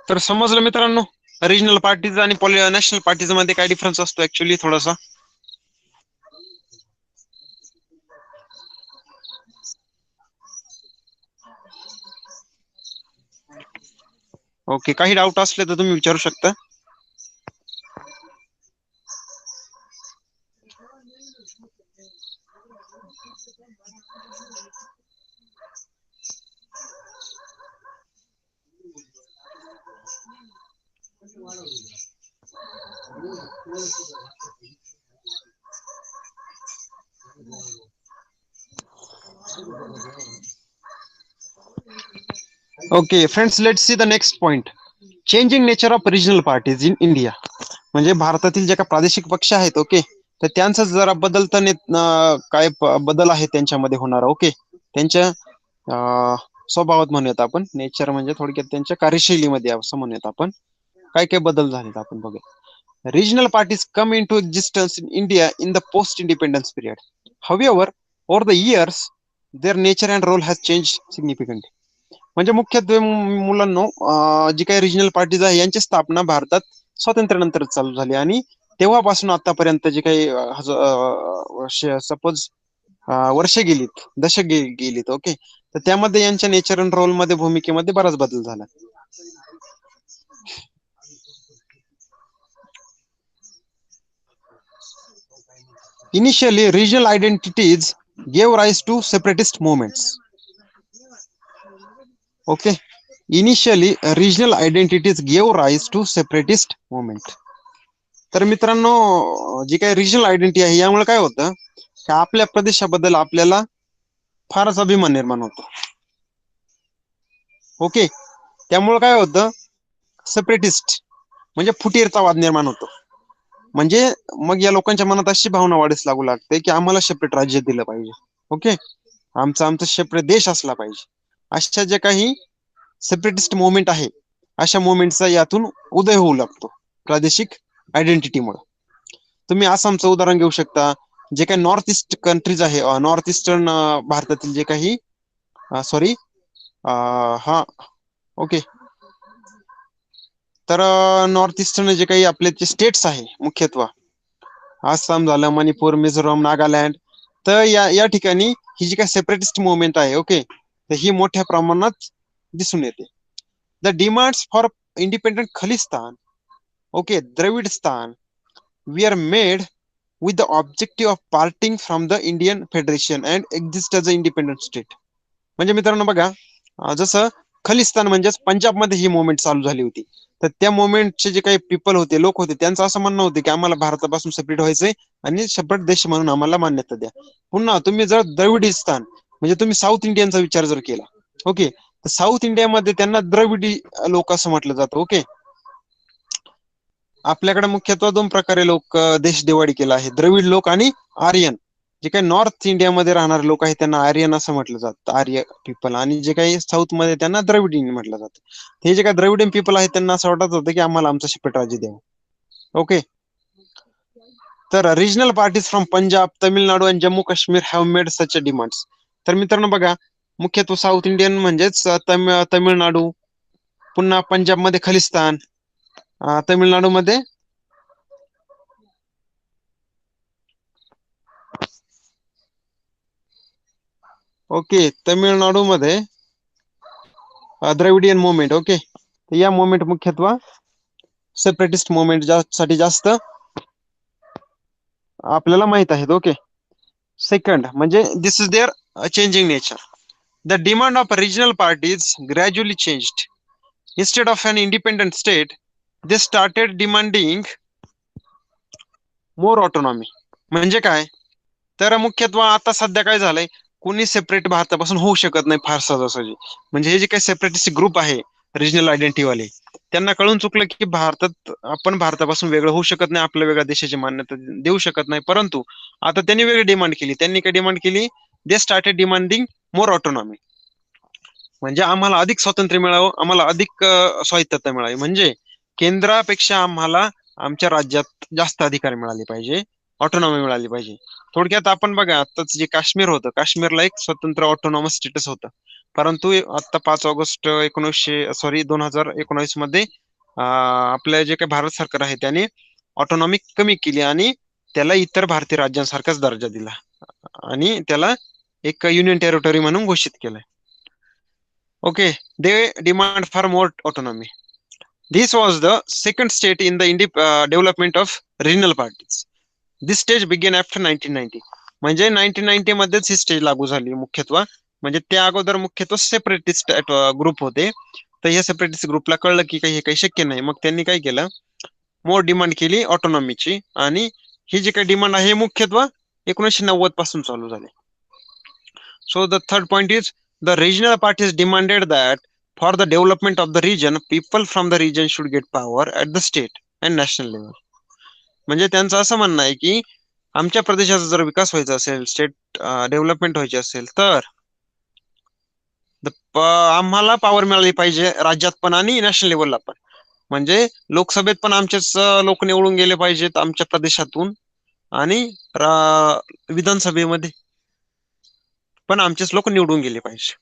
तर समजलं मित्रांनो रिजनल पार्टीज आणि नॅशनल पार्टीज मध्ये काय डिफरन्स असतो ऍक्च्युली थोडासा. ओके, काही डाऊट असले तर तुम्ही विचारू शकता. Okay friends, let's see the next point. Changing nature of regional parties in India. म्हणजे भारतातील जे काही प्रादेशिक पक्ष आहेत, ओके, तर त्यांचा जरा काय बदल आहे त्यांच्यामध्ये होणार. ओके, त्यांच्या स्वभावात म्हणूयात आपण, नेचर म्हणजे थोडक्यात त्यांच्या कार्यशैलीमध्ये असं म्हणूयात आपण, काय काय बदल झालेत आपण बघूया. Regional parties come into existence in India in the post-independence period. However, over the years, their nature and role has changed significantly. म्हणजे मुख्यत्वे मुलांनो, जी काही रिजनल पार्टीज आहे यांची स्थापना भारतात स्वातंत्र्यानंतर चालू झाली आणि तेव्हापासून आतापर्यंत जे काही सपोज वर्ष गेलीत, दशक गेलीत, ओके, तर त्यामध्ये यांच्या नेचर अँड रोल मध्ये, भूमिकेमध्ये बराच बदल झाला. Initially, regional identities gave rise to separatist movements. Okay. Initially, regional identities gave rise to separatist movement. तर मित्रांनो, जी काही रिजनल आयडेंटिटी आहे यामुळे काय होतं की आपल्या प्रदेशाबद्दल आपल्याला फारच अभिमान निर्माण होतो. ओके, त्यामुळे काय होतं, सेपरेटिस्ट म्हणजे फुटीरतावाद निर्माण होतो. म्हणजे मग या लोकांच्या मनात अशी भावना वाढीस लागू लागते की आम्हाला सेपरेट राज्य दिलं पाहिजे. ओके, आमचा सेपरेट देश असला पाहिजे. अशा जे काही सेपरेटिस्ट मुवमेंट आहे, अशा मुवमेंटचा यातून उदय होऊ लागतो प्रादेशिक आयडेंटिटीमुळे. तुम्ही आसामचं उदाहरण घेऊ शकता. जे काही नॉर्थ ईस्ट कंट्रीज आहे, नॉर्थ ईस्टर्न भारतातील जे काही सॉरी हा ओके, तर नॉर्थ ईस्टर्न जे काही आपले जे स्टेट्स आहे, मुख्यत्वे आसाम झालं, मणिपूर, मिझोराम, नागालँड, तर या ठिकाणी ही जी काही सेपरेटिस्ट मुवमेंट आहे, ओके, तर ही मोठ्या प्रमाणात दिसून येते. The demands for independent Khalistan, okay, Dravidistan, we are made with the objective of parting from the Indian Federation and exist as an independent state. म्हणजे मित्रांनो बघा, जसं खलिस्तान म्हणजेच पंजाबमध्ये ही मुवमेंट चालू झाली होती, तर त्या मुवमेंटचे जे काही पीपल होते, लोक होते, त्यांचं असं म्हणणं होतं की आम्हाला भारतापासून सेपरेट व्हायचंय आणि सेपरेट देश म्हणून आम्हाला मान्यता द्या. पुन्हा तुम्ही जर द्रविडिस्तान म्हणजे तुम्ही साऊथ इंडियनचा विचार जर केला, ओके, तर साऊथ इंडियामध्ये त्यांना द्रविडी लोक असं म्हटलं जातं. ओके, आपल्याकडे मुख्यत्वे दोन प्रकारे लोक देश दिवाळी केला आहे, द्रविड लोक आणि आर्यन. जे काही नॉर्थ इंडियामध्ये राहणारे लोक आहेत त्यांना आर्यन असं म्हटलं जातं, आर्य पीपल, आणि जे काही साऊथ मध्ये त्यांना द्रविडियन म्हटलं जातं. हे जे काही द्रविडियन पीपल आहेत त्यांना असं वाटत होतं की आम्हाला आमचं सेपरेट राज्य द्यावं. ओके, तर regional parties from Punjab, Tamil Nadu आणि Jammu Kashmir have made such a demands. तर मित्रांनो बघा, मुख्यत्वे साऊथ इंडियन म्हणजेच तमिळनाडू, पुन्हा पंजाबमध्ये खलिस्तान, तमिळनाडूमध्ये ओके, तमिळनाडूमध्ये द्रविडियन मुवमेंट. ओके, या मुवमेंट मुख्यत्वे सेपरेटिस्ट मुवमेंट साठी जास्त आपल्याला माहित आहेत. ओके, सेकंड म्हणजे this is their changing nature. The demand of regional parties gradually changed. Instead of an independent state they started demanding more autonomy. म्हणजे काय, तर मुख्यत्वे आता सध्या काय झालंय, कोणी सेपरेट भारतापासून होऊ शकत नाही फार सहजासहजी. म्हणजे हे जे काही सेपरेटिस्ट ग्रुप आहे रिजनल आयडेंटिटी वाले, त्यांना कळून चुकलं की आपण भारतापासून वेगळं होऊ शकत नाही, आपल्या वेगळ्या देशाची मान्यता देऊ शकत नाही. परंतु आता त्यांनी वेगळी डिमांड केली. त्यांनी काय डिमांड केली? दे स्टार्टेड डिमांडिंग मोर ऑटोनॉमी. म्हणजे आम्हाला अधिक स्वातंत्र्य मिळावं, आम्हाला अधिक स्वायत्तता मिळावी. म्हणजे केंद्रापेक्षा आम्हाला आमच्या राज्यात जास्त अधिकार मिळाले पाहिजे, ऑटोनॉमी मिळाली पाहिजे. थोडक्यात आपण बघा, आताच जे काश्मीर होतं, काश्मीरला एक स्वतंत्र ऑटोनॉमस स्टेटस होतं. परंतु आता 5 ऑगस्ट 2019 मध्ये आपल्या जे काही भारत सरकार आहे त्याने ऑटोनॉमी कमी केली आणि त्याला इतर भारतीय राज्यांसारखाच दर्जा दिला आणि त्याला एक युनियन टेरिटरी म्हणून घोषित केलंय. Okay, they demand for more autonomy. This was the second state in the development of regional parties. This stage began after 1990. म्हणजे 1990 मध्येच ही स्टेज लागू झाली मुख्यत्व. म्हणजे त्या अगोदर मुख्यत्व सेपरेटिस्ट ग्रुप होते. तर या सेपरेटिस्ट ग्रुपला कळलं की काही हे काही शक्य नाही. मग त्यांनी काय केलं? मोर डिमांड केली ऑटोनॉमीची. आणि ही जी काही डिमांड आहे मुख्यत्व 1990 पासून चालू झाली. So the third point is the regional parties demanded that for the development of the region, people from the region should get power at the state and national level. म्हणजे त्यांचं असं म्हणणं आहे की आमच्या प्रदेशाचा जर विकास व्हायचा असेल, स्टेट डेव्हलपमेंट व्हायची असेल, तर आम्हाला पॉवर मिळाली पाहिजे राज्यात पण आणि नॅशनल लेवलला पण. म्हणजे लोकसभेत पण आमचेच लोक निवडून गेले पाहिजेत आमच्या प्रदेशातून आणि विधानसभेमध्ये पण आमचेच लोक निवडून गेले पाहिजे.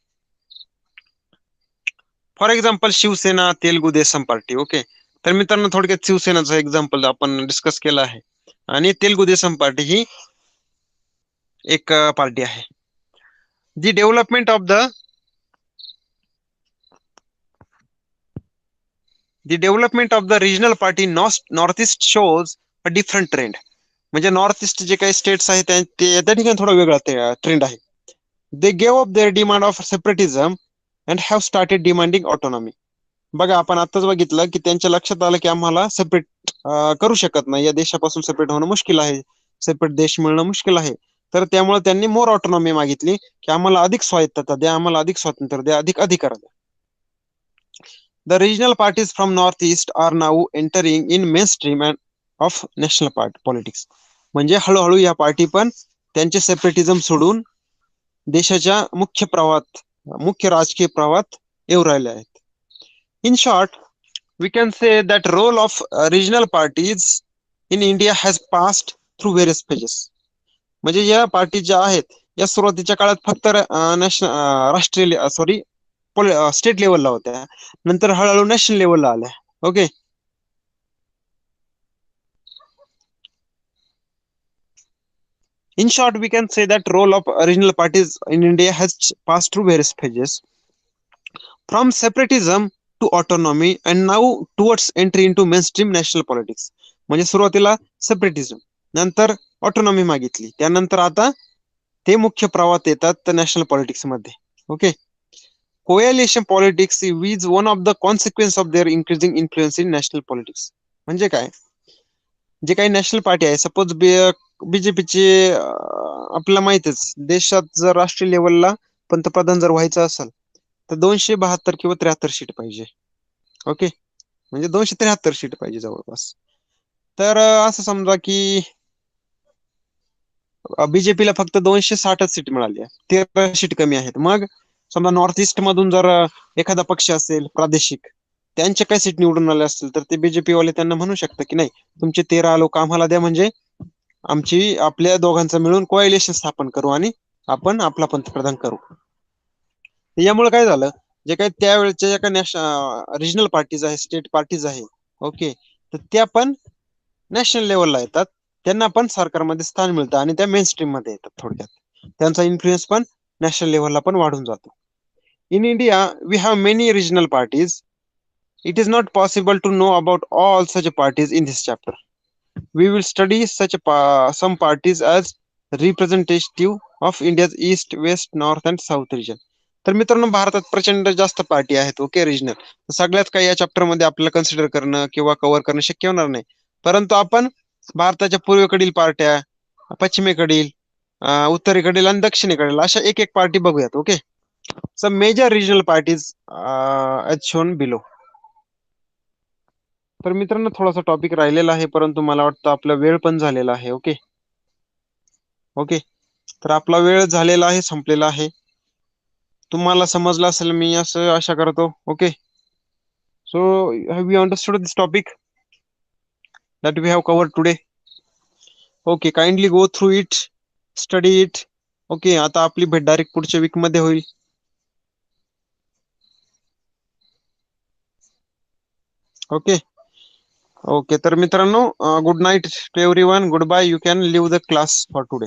For example Shiv Sena, Telugu Desam party. Okay, तर मित्रांनो थोडक्यात शिवसेनाचं एक्झाम्पल आपण डिस्कस केलं आहे आणि तेलगू देसम पार्टी ही एक पार्टी आहे. जी development of the regional party north east shows a different trend. म्हणजे नॉर्थ ईस्ट जे काही स्टेट्स आहेत त्या ठिकाणी थोडा वेगळा ट्रेंड आहे. They gave up their demand of separatism and have started demanding autonomy. बघा, आपण आताच बघितलं की त्यांच्या लक्षात आलं की आम्हाला सेपरेट करू शकत नाही, या देशापासून सेपरेट होणं मुश्किल आहे, सेपरेट देश मिळणं मुश्किल आहे. तर त्यामुळे त्यांनी मोर ऑटोनॉमी मागितली की आम्हाला अधिक स्वायत्तता द्या, आम्हाला अधिक स्वातंत्र्य द्या, अधिक अधिकार द्या. The regional parties from north east R now entering in main stream of national politics. म्हणजे हळूहळू या पार्टी पण त्यांचे सेपरेटिझम सोडून देशाच्या मुख्य राजकीय प्रवाहात येऊ राहिले आहेत. In short, we can say that role of regional parties in India has passed through various phases. म्हणजे या पार्टी ज्या आहेत या सुरुवातीच्या काळात फक्त स्टेट लेवलला होत्या, नंतर हळूहळू नॅशनल लेवलला आल्या. Okay, in short we can say that role of regional parties in India has passed through various phases from separatism to autonomy and now towards entry into mainstream national politics. म्हणजे सुरुवातीला सेपरेटिझम, नंतर autonomy मागितली, त्यानंतर आता ते मुख्य प्रवाहात येतात नॅशनल पॉलिटिक्स मध्ये. Okay, coalition politics is one of the consequence of their increasing influence in national politics. म्हणजे काय? जे काही नॅशनल पार्टी आहे, सपोज बीजेपीचे आपल्याला माहितच, देशात जर राष्ट्रीय लेवलला पंतप्रधान जर व्हायचं असेल तर 272 किंवा 73 सीट पाहिजे. ओके, म्हणजे 273 सीट पाहिजे जवळपास. तर असं समजा की बीजेपीला फक्त 260 सीट मिळाली, 13 सीट कमी आहेत. मग समजा नॉर्थ ईस्ट मधून जर एखादा पक्ष असेल प्रादेशिक, त्यांचे काय सीट निवडून आले असतील तर ते बीजेपी वाले त्यांना म्हणू शकतात की नाही, तुमचे 13 लोक आम्हाला द्या, म्हणजे आपल्या दोघांचं मिळून कोएलिशन स्थापन करू आणि आपण आपला पंतप्रधान करू. यामुळे काय झालं, जे काही त्यावेळेच्या ज्या काही रिजनल पार्टीज आहे, स्टेट पार्टीज आहे, ओके, तर त्या पण नॅशनल लेवलला येतात, त्यांना पण सरकारमध्ये स्थान मिळतं आणि त्या मेन स्ट्रीम मध्ये येतात. थोडक्यात त्यांचा इन्फ्लुएन्स पण नॅशनल लेवलला पण वाढून जातो. In India we have many regional parties. It is not possible to know about all such parties in this chapter. We will study some parties as representative of India's east, west, north and south region. तर मित्रांनो, भारतात प्रचंड जास्त party आहेत. Okay, regional. सगळ्यात काही या chapter मध्ये आपल्याला कन्सिडर करणं किंवा कव्हर करणं शक्य होणार नाही. परंतु आपण भारताच्या पूर्वेकडील पार्ट्या, पश्चिमेकडील, उत्तरेकडील आणि दक्षिणेकडील अशा एक एक पार्टी बघूयात. Okay, some major regional parties as shown below. तर मित्रांनो थोडासा टॉपिक राहिलेला आहे, परंतु मला वाटतं आपला वेळ पण झालेला आहे. ओके ओके, तर आपला वेळ झालेला आहे, संपलेला आहे. तुम्हाला समजलं असेल मी असं आशा करतो. Okay, so have you understood this topic that we have covered today? Okay, kindly go through it, study it. Okay, आता आपली भेट डायरेक्ट पुढच्या वीक मध्ये होईल. ओके ओके, तर मित्रांनो good night to everyone, good bye. You can leave the class for today.